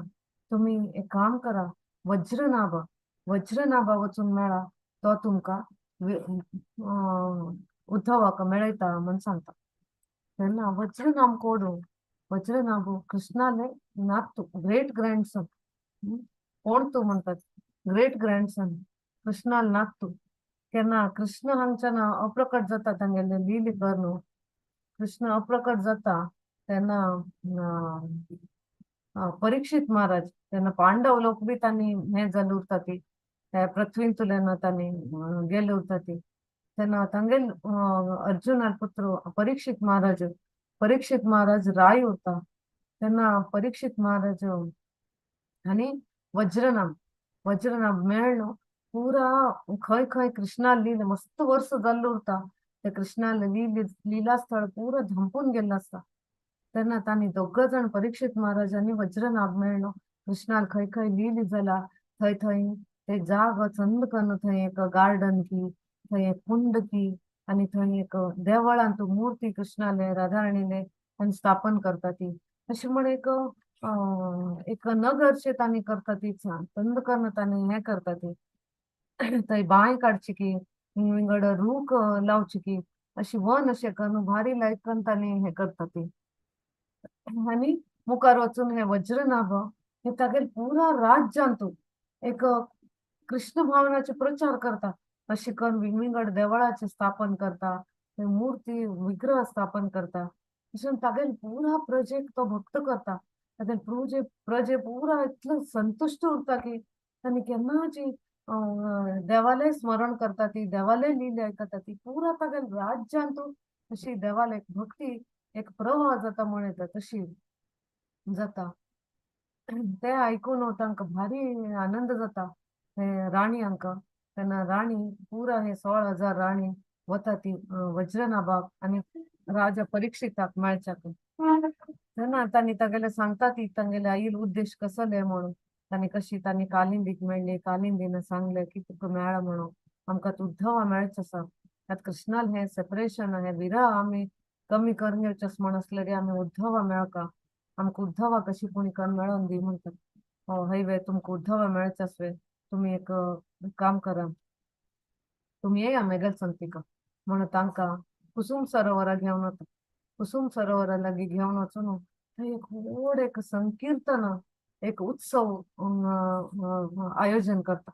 तुम्ही एक काम करा वज्रनाभ वचून मेळा तो तुमकां उद्धवाक मेळयता म्हण सांगता तेन्ना वज्रनाभ कोण वज्रनाभ कृष्णाले नातू ग्रेट ग्रँडसन कोण तू म्हणतात ग्रेट ग्रँडसन कृष्णाल नातू केन्ना कृष्ण हांगच्यान अप्रकट जाता तांगेले लील करून कृष्ण अप्रकट जाता तेन्ना परीक्षित महाराज तेन्ना पांडव लोक बी तांणी हे जाले उरता ती पृथ्वींतल्यान तांणी गेले उरता ती तेन्ना तांगेल अर्जुनाल पुत्र परीक्षित महाराज राय उरता तेन्ना परीक्षित महाराज आनी वज्रनाभ मेळ्ळो पुरा खंय खंय कृष्णा लील मस्त वर्स जाल्लो उरता ते कृष्णाला लीलास्थळ पुरं धांपून गेलं असता तेन्ना तांणी दोग जण परीक्षित महाराजांनी वज्रनाभ मेळ्ळो कृष्णाल खंय खंय लील जाला थंय थंय ते जाग चंद करून थंय एक गार्डन की थंय एक कुंड की आणि थंय एक देवळान तू मूर्ती कृष्णाले राधाराणीले थंय स्थापन करता ती अशी म्हण एक नगरशे तांणी करता ती चंद करून तांणी हे करता ती थंय बांय काडची की विंगड रूख लावची की अशी वन अशें करून भारी लायक करून तांणी हे करता ती आणि मुखार वचून हे वज्रनाभ हे तागेल पुरा राज्यांतू एक कृष्ण भावनाचे प्रचार करता अशी करून विंगड देवळाचे स्थापन करता ते मूर्ती विग्रह स्थापन करता अशें तागेल पुरा प्रोजेक्ट तो भक्त करता तागेल प्रजे पुरा इतलो संतुष्ट उरता की तांणी केन्नाची देवाले स्मरण करता ती देवाले लीले आयकता ती पुरा तागेल राज्यांतू अशी देवाले भक्ती एक प्रवाह जाता म्हण येता तशी जाता ते ऐकून तांकां भारी आनंद जाता हे राणी हांकां तेन्ना राणी पुरा हे 16,000 राणी वता ती वज्रनाभाक आणि राजा परीक्षिताक मेळच्याक तेन्ना तांणी तागेले सांगता ती तांगेले आईल उद्देश कसले म्हणून तांणी कालिंदीक मेळ्ळी कालिंदीन सांगले की तुका मेळ्ळा म्हणून आमकां उद्धवा मेळचे आसा आतां कृष्णाल हे सेपरेशन हे विरह आमी कमी करून घेवचेस म्हण असले आमी उद्धवा मेळका आमकां उद्धवा कशी कोणी करून मेळोन दी म्हणटात हय वे तुमकां उद्धवा मेळचेस वे तुम्ही एक काम करा तुम्ही येया मेघल संगतीका म्हणून तांकां कुसुम सरोवरा घेवन वता कुसुम सरोवरा लागीं घेवन वचून थंय एक व्हड एक संकीर्तन एक उत्सव आयोजन करता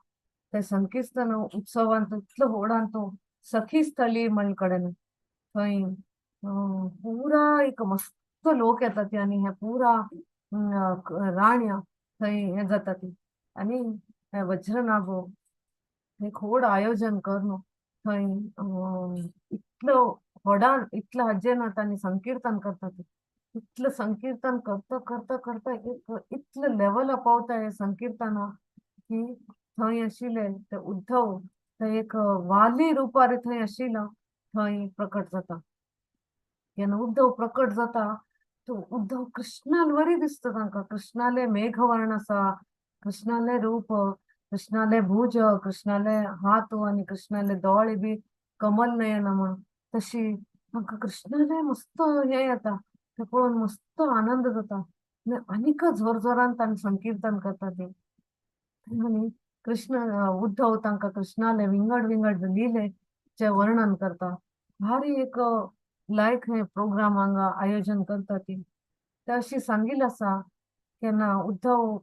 ते संकीर्तन उत्सवांत इतलो व्हडान तो सखी स्थळी म्हण कडेन थंय पुरा एक मस्त लोक येता ती आणि हे पुरा राण्या थंय हे जाता ती आणि वज्रनाभ एक व्हड आयोजन करून थंय इतलो व्हडान इतलो हाजेन तांणी संकीर्तन करता ती इतलं संकीर्तन करता करता करता एक इतलं लेवल पावता हे संकीर्तना की थंय आशिल्ले ते उद्धव थंय एक वाली रुपार थंय आशिल्लो थंय प्रकट जाता केन्ना उद्धव प्रकट जाता तो उद्धव कृष्णाल वरी दिसता तांकां कृष्णाले मेघवर्ण आसा कृष्णाले रूप कृष्णाले भुज कृष्णाले हात आणि कृष्णाले दोळे बी कमल नयन म्हण तशी म्हाका कृष्णाले मस्त हे येता ते पळोवन मस्त आनंद जाता आनीक जोर जोरान तांणी संकीर्तन करता ते आणि कृष्ण उद्धव तांकां कृष्णाले विंगड विंगड लिले चे वर्णन करता भारी एक लायक हे प्रोग्राम हांगा आयोजन करता ती ते अशी सांगिल्ली आसा केन्ना उद्धव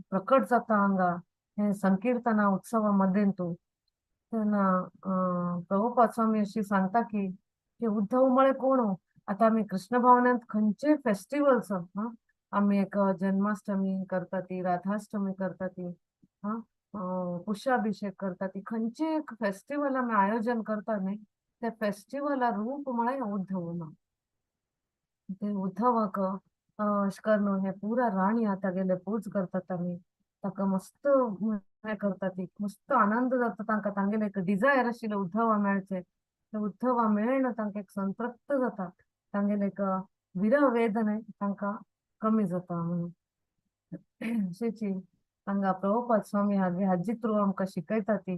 प्रकट जाता हांगा हे संकीर्तना उत्सवा मध्येंतू तेन्ना प्रभुपाद स्वामी अशी सांगता की उद्धव म्हळ्यार कोण आता आमी कृष्ण भावनांत खंयचे फेस्टिवल्स आमी एक जन्माष्टमी करता ती राधाष्टमी करता ती पुष्याभिषेक करता ती खंयचे एक फेस्टिवल आमी आयोजन करता न्ही ते फेस्टिवला रूप म्हळ्यार उद्धव म्हणून ते उद्धवाक अशें करून हे पुरा राणी तागेले पूज करतात आमी ताका मस्त हे करता ती मस्त आनंद जाता तांकां तांगेले एक डिझायर आशिल्ले उद्धवा मेळचे ते उद्धवा मेळना तांकां एक संतृप्त जाता तांगेले एक विरह वेदने तांकां कमी जाता म्हणून अशेची हांगा प्रभुपाद स्वामी हाजे थ्रू आमकां शिकयता ती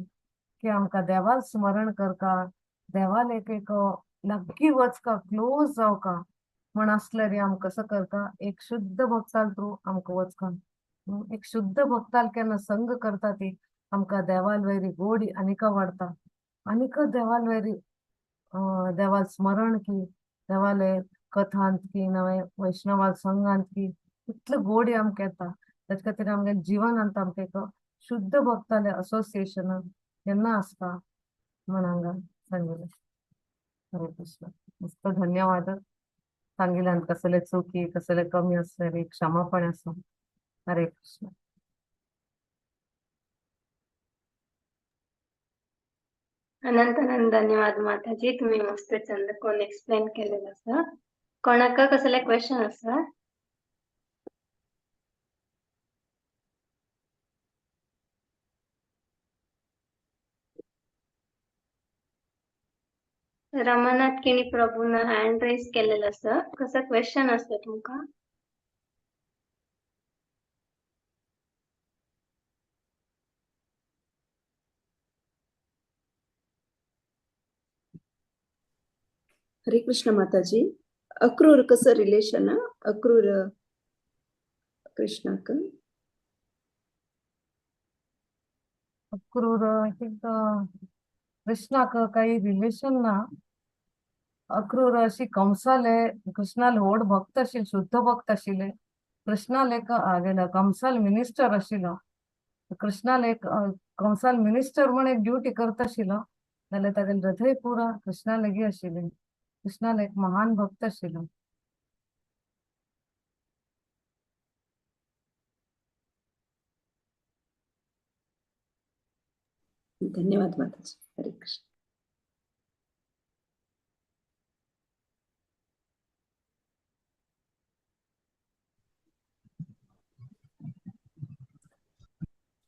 की आमकां देवाल स्मरण करता देवाल एक लागीं वचका क्लोज जावका म्हण असले रे आमकां कसं करता एक शुद्ध भक्ताल थ्रू आमकां वचका एक शुद्ध भक्ताल केन्ना संग करता ती आमकां देवाल वयरी गोडी आनीक वाडता आनीक देवाल वयरी देवाल स्मरण की देवाले कथांत की नवे वैष्णवाल संघांत की इतलो गोडी आमकां येता तेज खातीर आमगे जिवनांत आमकां एक शुद्ध भक्ताले असोसिएशन केन्ना आसता म्हण हांगा सांगिल्लें हरे कृष्ण मस्त धन्यवाद सांगिल्ल्यान कसले चुकी कसले कमी असले रे क्षमापण आसा हरे कृष्ण अनंत अनंत धन्यवाद माताजी तुम्ही मस्त चंद कोण एक्सप्लेन केलेलं आसा कोणाक कसले क्वेश्चन आसा रमानाथ केणी प्रभून हँड रेज केलेलं असं कसं क्वेश्चन असतं तुमका? हरे कृष्ण माताजी. अक्रूर कसं रिलेशन? अक्रूर कृष्णाक अक्रूर आय थिंक कृष्णाक काही रिलेशन ना. अक्रूर अशी कंसाले कृष्णाल व्हड भक्त आशिल्ले, शुद्ध भक्त आशिल्ले. कृष्णाल एक गेला कंसाल मिनिस्टर आशिल्लो. कृष्णाल एक कंसाल मिनिस्टर म्हणून एक ड्युटी करता आशिल्लो जाल्यार तागेलें हृदय पुरा कृष्णा लेगी आशिल्लें. कृष्णाल एक महान भक्त आशिल्लो. धन्यवाद माताजी. हरे कृष्ण.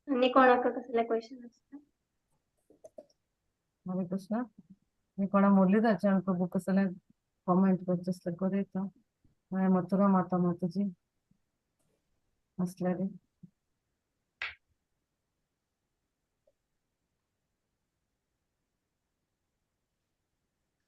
आणि कोणाक कसले क्वेश्चन असतात? हरे कृष्ण. मी कोणा मुरलीधर प्रभु कसले कॉमेंट करता करूं मथुरा माता माताजी असल्यारे.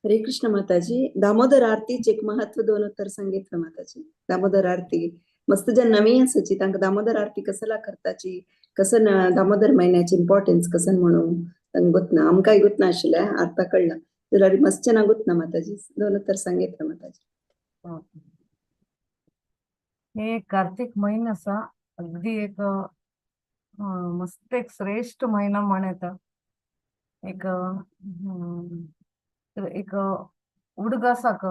हरे कृष्ण माताजी. दामोदर आरतीचे एक महत्व 2 उत्तर सांगितलं माताजी. दामोदर आरती मस्त जन नवी आसाची तांकां दामोदर आरती कसला करताची, कसं दामोदर महिन्याची इम्पॉर्टन्स कसं म्हणून तांकां गुतना, आमकांय गुतना आशिल्लें, आता कळलं जाल्यार मस्त ना गुतना माताजी. 2 उत्तर सांगितलं माताजी. हे एक कार्तिक महिना असा अगदी एक मस्त एक श्रेष्ठ महिना म्हणता. एक एक उडगासाक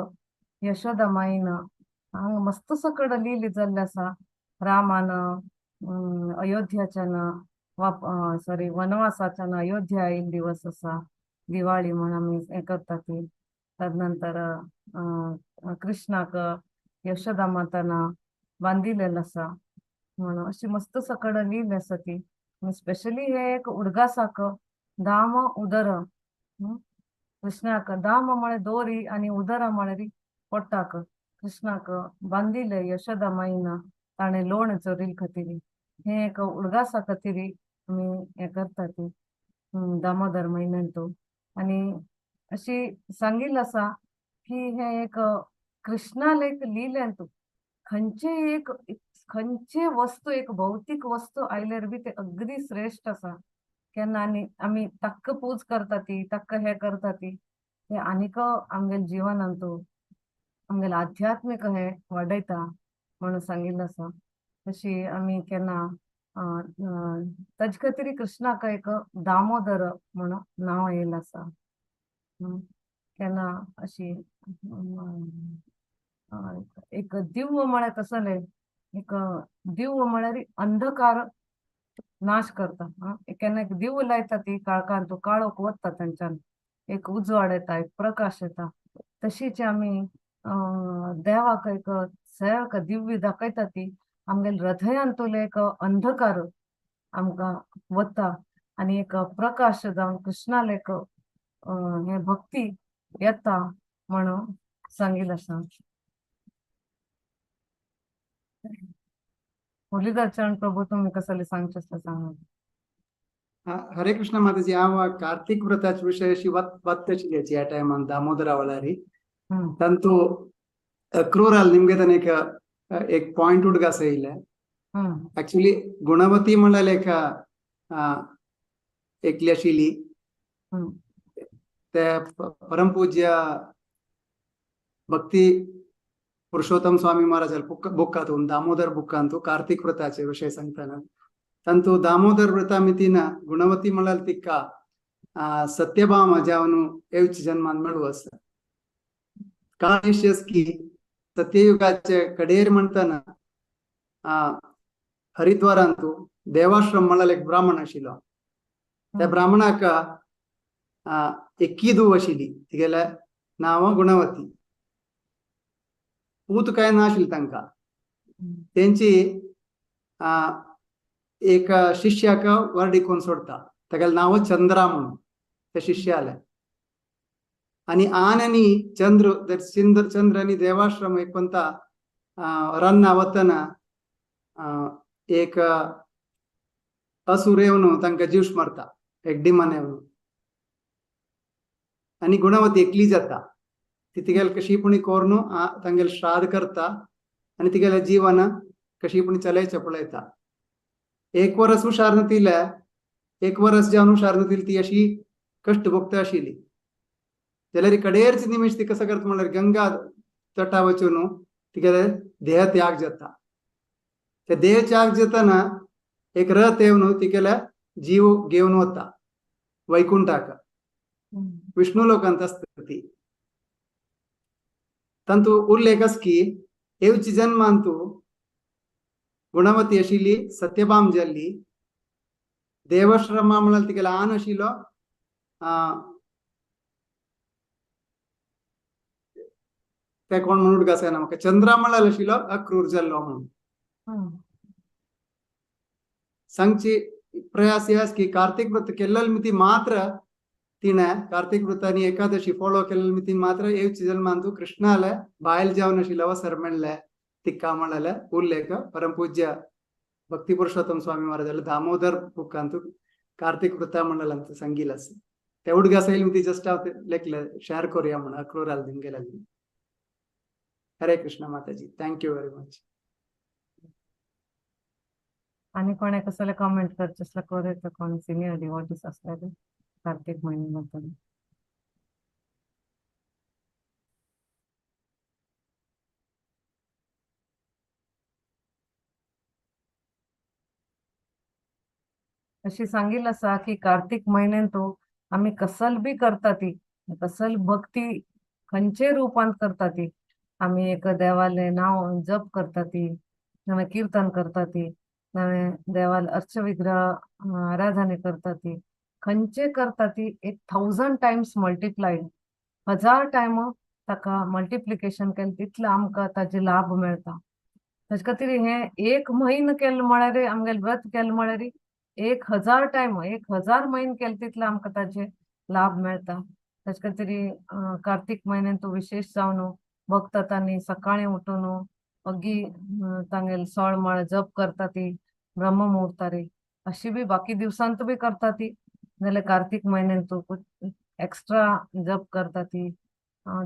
यशोदा माईन हांगा मस्त सकड लिहिली जाल्लें आसा. रामान अयोध्याच्यान सॉरी वनवासाच्यान अयोध्या आयिल्लो दिवस आसा. दिवाळी म्हण आमी हे करता ती. तदनंतर कृष्णाक यशोदा मातान बांदिलेलो आसा म्हणून अशी मस्त सकड लिहिली आसा ती. स्पेशली हे एक उडगासाक दाम उदर कृष्णाक दाम म्हळ्यार दोरी आणि उदर म्हळ्यार पोटाक कृष्णाक बांदिले यशोदा माईन ताणें लोण चोरिल खातीर. हे एक उडगासा खातीर आमी हे करता ती दामोदर म्हयन्यांत. आणि अशी सांगिल्लें आसा की हे एक कृष्णाल एक लिहिलें खंयचे वस्तू एक भौतिक वस्तू आयल्यार बी ते अगदी श्रेष्ठ आसा. केन्ना आमी ताका पूज करता ती, ताका हे करता ती, हे आनीक आमगेल्या जिवनांत आमगेलें आध्यात्मिक हे वाडयता म्हणून सांगिल्लें आसा. तशी आमी केन्ना ताजे खातीर कृष्णाक एक दामोदर म्हणून नांव येयलें आसा. केन्ना अशी एक दिव्य म्हळ्यार कसले एक दिव्य म्हळ्यार अंधकार नाश करता. केन्ना एक दिवो लायता ती काळखांत, तो काळोख वता तांच्यान, एक उजवाड येता, एक प्रकाश येता. तशीच आमी देवाक एक सयाक दिव्य दाखयता ती आमगेल्या हृदयांतलो एक अंधकार आमकां वता आणि एक प्रकाश जावन कृष्णाल एक हे भक्ती येता म्हणून सांगिल्लें आसा. मुरलीधर चरण प्रभू तुम्ही कसले सांगचे असता सांगा. हरे कृष्ण माताजी. हांव कार्तिक व्रताच्या विशय अशी वत आशिल्ली ह्या टायमान दामोदरा वळारी. तांतू अक्रूराल निमगे ताणें एक पॉइंट उडगास येयले. एक्चुअली गुणवती म्हणल्यार एकली आशिल्ली. ते परमपूज्य भक्ती पुरुषोत्तम स्वामी महाराज बुकांतून दामोदर बुकांतू कार्तिक व्रताचे विशय सांगताना तांतू दामोदर व्रता मितीन गुणवती म्हळ्यार तिका सत्यभामा जावन येवचे जन्मान मेळू आसा. कारण की सत्ययुगाचे कडेर म्हणताना हरिद्वारांतू देवाश्रम म्हळ्यार एक ब्राह्मण आशिल्लो. त्या ब्राह्मणाक एक धूव आशिल्ली, तिगेले नांव गुणवती. पूत काय नाशिल्ली तांकां. तेंची एक शिष्याक वर्डिकोन सोडता, तागेलें नांव चंद्रा म्हणून. ते शिष्याले आणि आननी चंद्र आणि देवाश्रम एक पंता रन्ना वतना एक असुर येवन तांकां जीव मारता एक डिमन येवन आणि गुणवती एकली जाता ती तिगेल कशी पुणी कोरून तांगेल श्राद्ध करता आणि तिगेल्या जीवन कशी पुणी चलयचे पळयता एक वर्स हुशार नतिले एक वर्स जावन हुशार नतिली ती अशी कष्ट भोगता आशिल्ली जाल्यार कडेरचे निमिष ती कसं करता म्हणल्यार गंगा तटा वचून तिगेले देह त्याग जाता ते देह त्याग जाताना एक रथ येवन तिगेल्या जीव घेवन वता वैकुंठाक विष्णू लोकांत असता ती तंतु उल्लेख की येवची जन्मांतू गुणवती आशिल्ली सत्यभाम जाल्ली देवश्रमा म्हळ्यार तिगेलो आन आशिल्लो ते कोण म्हणून गासना म्हाका चंद्रा म्हळ्यार आशिल्लो अक्रूर जाल्लो म्हणून सांगची प्रयास हे की कार्तिक व्रत केल्लो मिती मात्र तिणें कार्तिक व्रतांनी एकादशी फॉलो केल्ले मिती मात्र येवची जन्मांतू कृष्णाले बायल जावन आशिल्लो अवसर मेळ्ळे तिका म्हणाले उल्लेख परमपूज्य भक्ती पुरुषोत्तम स्वामी महाराज दामोदर बुकांतू कार्तिक वृत्ता मंडलांत सांगिल आसा तेवढ गासयली मिती जस्ट हांव लेखले शेअर करूया म्हणून अक्रूराल दिंगेला हरे कृष्ण माताजी थँक्यू व्हेरी मच आणि कोणे कसले कमेंट करचे असले करे तर कोण सिनियर डिवोटीज असले कार्तिक महिन्याबद्दल अशी सांगिल असा की कार्तिक महिन्यात आम्ही कसल बी करता ती कसल भक्ती खंयचे रूपांत करता ती आम्ही एक देवाले नाव जप करता ती नवे कीर्तन करता ती नवे देवाल अर्चविग्रह आराधने करता ती खंयचे करता ती 1000 टाइम्स मल्टिप्लाइड 1000 टाइम ताका मल्टिप्लिकेशन केलं तितलं आमकां ताजे लाभ मेळता ताजे खातीर हे एक म्हयनो केलं म्हळ्यार आमगेले व्रत केलं म्हळ्यार 1000 टाइम 1000 महिने केले तितले आमकां ताजे लाभ मेळता ताजे खातीर कार्तिक महिन्यात विशेष जावन भक्तांनी सकाळी उठून अगी तांगेल सोळमाळ जप करता ती ब्रह्ममुहूर्तारी अशी बी बाकी दिवसांत बी करता ती जाल्यार कार्तिक महिन्यात एक्स्ट्रा जप करता ती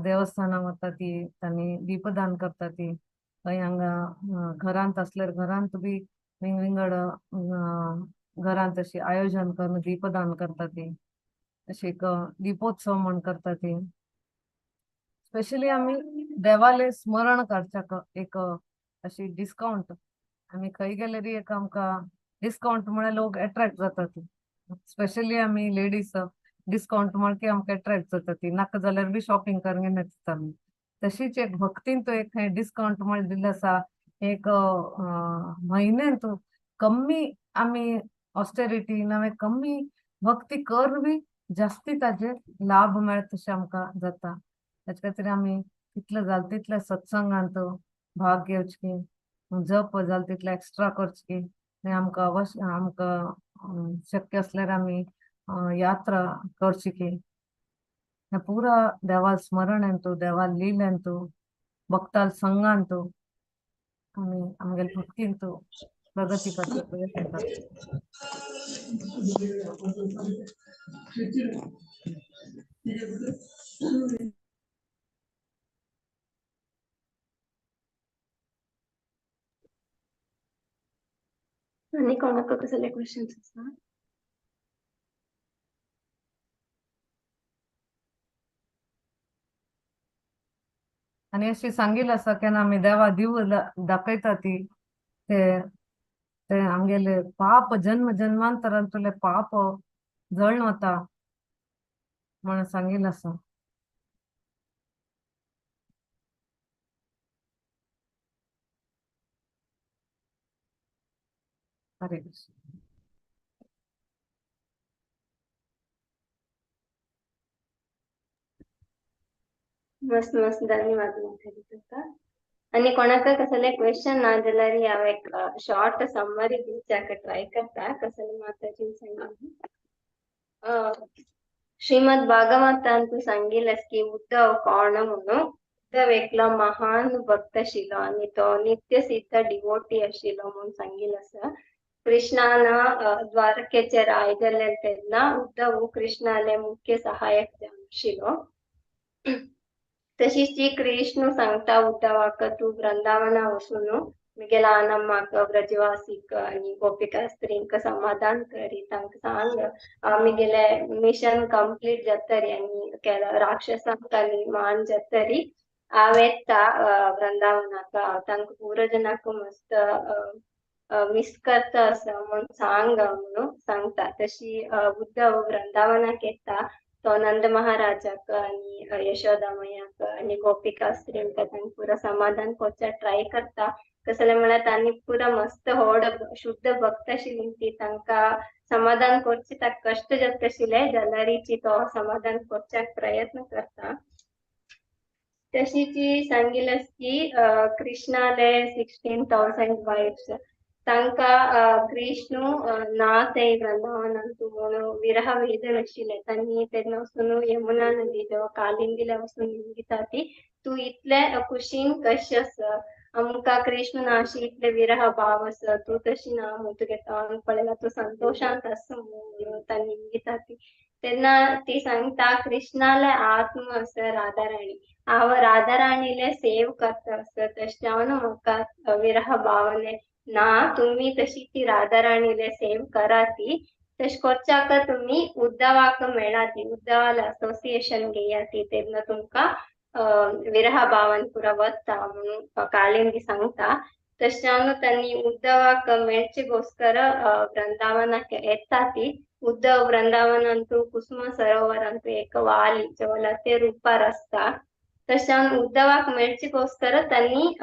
देवस्थानां वता ती तांणी दीपदान करता ती खंय हांगा घरांत असल्यार घरांत बी विंगड घरांत अशी आयोजन करून दीपदान करता ती अशी एक दीपोत्सव म्हण करता ती स्पेशली आम्ही देवाले स्मरण करच्याक एक अशी डिस्काउंट आम्ही खंय गेल्यार एक आमकां डिस्काउंट म्हळ्यार लोक अट्रॅक्ट जातात स्पेशली आम्ही लेडीज डिस्काउंट म्हण की आमकां अट्रॅक्ट जाता ती नाका जाल्यार बी शॉपिंग करूंक येता आमी तशीच एक भक्तीन तो एक डिस्काउंट म्हण दिल्लो आसा एक म्हयन्यात कमी आमी ऑस्टेरिटी नवे कमी भक्ती कर बी जास्ती ताजे लाभ मेळत तशें आमकां जाता ताचे खातीर आमी तितले जाल तितले सत्संगांत भाग घेवचें जप जाल तितले एक्स्ट्रा करचें आनी आमकां शक्य असल्यार आमी यात्रा करची पुरा देवाल स्मरण देवाल लीलेन भक्ताल संगांत आमी आमगेल भक्तीन प्रगती करचे प्रयत्न करता आणि कोणाक कसले क्वेश्चन्स आसा आणि अशी सांगिल आसा केन्ना आमी देवा दिव दाखयता ती ते आमगेले पाप जन्म जन्मांतरांतले पाप जळण वता म्हणून सांगिल आसा हरे कृष्ण मस्त मस्त धन्यवाद माताजी आणि कोणाक कसले क्वेश्चन ना जाल्यार हांव एक शॉर्ट समरी दिवच्याक ट्राय करता कसले माताजी सांगिल्ली श्रीमद भागवतांतू सांगितलंच की उद्धव कोण म्हणून. उद्धव एकलो महान भक्त आशिलो आणि तो नित्य सिद्ध डिवोटी आशिलो म्हणून सांगितलं. कृष्णानं द्वारकेचेर आयिल्ले तेन्ना उद्धव कृष्णाले मुख्य सहायक जावन आशिलो. तशीच ती कृष्ण सांगता उद्धवाक तू वृंदावना वचून मुगेला नम्माक ब्रजवासीक आणि गोपिका स्त्रींक समाधान करी तांकां सांग मुगेले मिशन कंप्लीट जातरी आणि राक्षसांक आणि मान जातरी हांव येता वृंदावनाक तांकां पुरजनाक मस्त मिस करता असं म्हणून सांग म्हणून सांगता. तशी उद्धव वृंदावनाक येता. तो नंद महाराजाक आणि यशोदा मैयाक आणि गोपिका स्त्रींक तांकां पुरा समाधान करचा ट्राय करता. कसले म्हळ्यार तांणी पुरा मस्त व्हड शुद्ध भक्त आशिल्ली ती तांकां समाधान करचे ताका कश्ट जाता आशिल्ले जाल्यार तो समाधान करच्याक प्रयत्न करता. तशी ती सांगितलंच की कृष्णाले 16,000 वाइफ्स तांकां कृष्ण ना ते वृंदावनांतू म्हणून विरह वेदन आशिल्ले तांणी तेन्ना वचून यमुना नदी जवळ कालिंदीला वचून निमगिता ती तू इतले खुशीन कशी आसा आमकां कृष्ण नाशी इतले विरह भाव आसा तू तशी ना म्हणून तुगे तोंड पळयला तू संतोषांत आसा म्हणून तांणी निमगिता ती. तेन्ना ती सांगता कृष्णाले आत्म आसा राधाराणी हांव राधाराणीले सेव करता आसा तशें हांव म्हाका विरह भावने ना तुम्ही तशी ती राधाराणीले सेव करा ती तश करच्याक तुम्ही उद्धवाक मेळा ती उद्धवाला असोसिएशन घेया ती तेन्ना तुमकां विरह भावन पुरा वता म्हणून कालिंदी सांगता. तशें हांव तांणी उद्धवाक मेळचे घोस्कर वृंदावनाक येता ती. उद्धव वृंदावनांतू कुसुम सरोवरांतू एक वाली जवळ ते रूपार आसता. तशें उद्धवाक मेळचे घोस्कर तांणी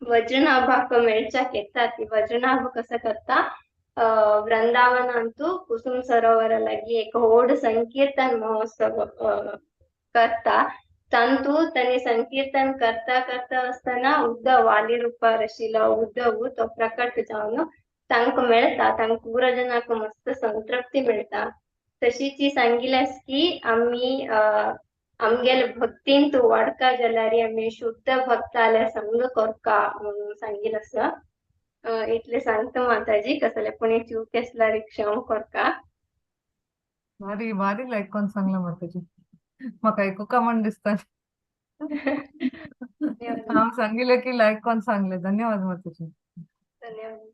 वज्रनाभाक मेळच्याक येता ती. वज्रनाभ कसं करता वृंदावनांतू कुसुम सरोवर लागी एक व्हड संकीर्तन महोत्सव करता. तांतू तांणी संकीर्तन करता करता आसतना उद्धव वाली रूपार आशिल्लो उद्धव तो प्रकट जावन तांकां मेळटा तांकां पुरा जनाक मस्त संतृप्ती मेळटा. तशी ती सांगिल्ल्यास की आमी आमगेले भक्तीन तू वाडका जाल्यार आमी शुद्ध भक्ताले संग करका म्हणून सांगिल्लो आसा. इतले सांगता माताजी कसले कोणी चूक केसल्यार क्षम करका. भारी भारी लायक कोण सांगला माताजी म्हाका आयकुका म्हण दिसता हांव सांगिल्लें की लायक कोण सांगले. धन्यवाद माताजी. धन्यवाद.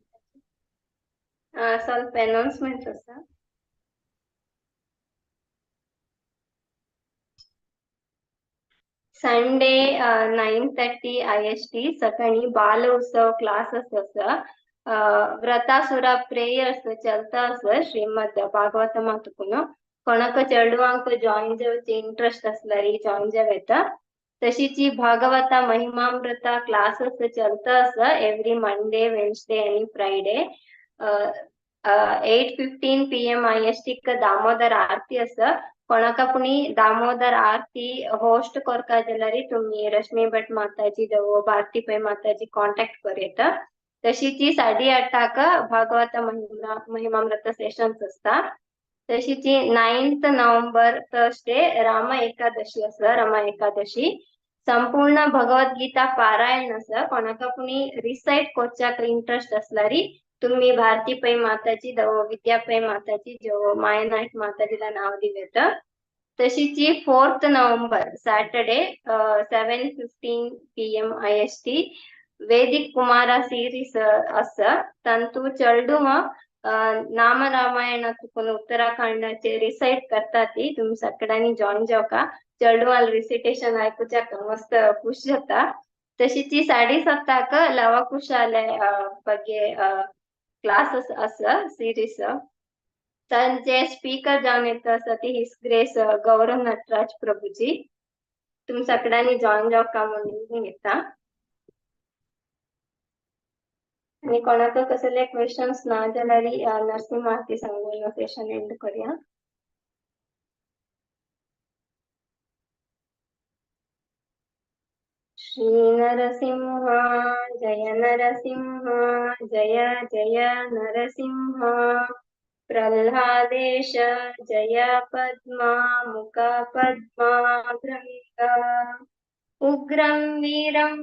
ಸ್ವಲ್ಪ ಅನೌನ್ಸ್ಮೆಂಟ್ಸ್ ಆसा. संडे 9:30 IST सकाळी बाल उत्सव क्लासेस आसा. व्रतासुरा प्रेयर्स चलता आसा श्रीमद भागवत मातुकून कोणाक चेडवांक जॉइन जावची इंट्रेस्ट आसल्यार जॉइन जावेता. तशीची भागवता महिमामृता क्लासेस चलता आसा एव्हरी मंडे वेन्सडे आणि फ्रायडे. 8:15 PM IST दामोदर आरती आसा. कोणाका पुणी दामोदर आरती होस्ट करका जाल्यार तुम्ही रश्मी भट माताजी जावं भारती पै माताजी कॉन्टॅक्ट करेता. तशीची 8:30 भागवत महिमामृत सेशन्स असता. तशीची 9th November Thursday Ram Ekadashi आसा. रमा एकादशी संपूर्ण भगवद्गीता पारायण आसा. कोणाका पुणी रिसाइट करच्याक इंट्रेस्ट आसल्यार तुम्ही भारती पै माताजी जावं विद्या पै माताजी जावं मायनायक माताजीला नाव दिलेत. तशीची 4th November Saturday 7:15 PM IST वैदिक कुमारा सीरीज आसा. तांतू चेडूं नाम रामायणातून उत्तराखंडाचे रिसाइट करता ती तुम्ही सगळ्यांनी जॉइन जावका. चेडवाल रिसिटेशन आयकुच्याक मस्त खुश जाता. तशीची 7:30 लवा कुशाले ಬಗ್ಗೆ क्लासेस आसा सीरीज. तांचे स्पीकर जावन येता आसा ती हिस ग्रेस गौरव नटराज प्रभुजी. तुम्ही सगळ्यांनी जॉइन जावका म्हणून येता. आणि कोणाक कसले क्वेश्चन्स ना जाल्यार नरसिंह आरती सांगून सेशन एंड करूया. श्री नरसिंह जय नरसिंह जय जय नरसिंह प्रह्लादेश जय पद्मा मुका पद्मा भृङ्ग उग्रं वीरं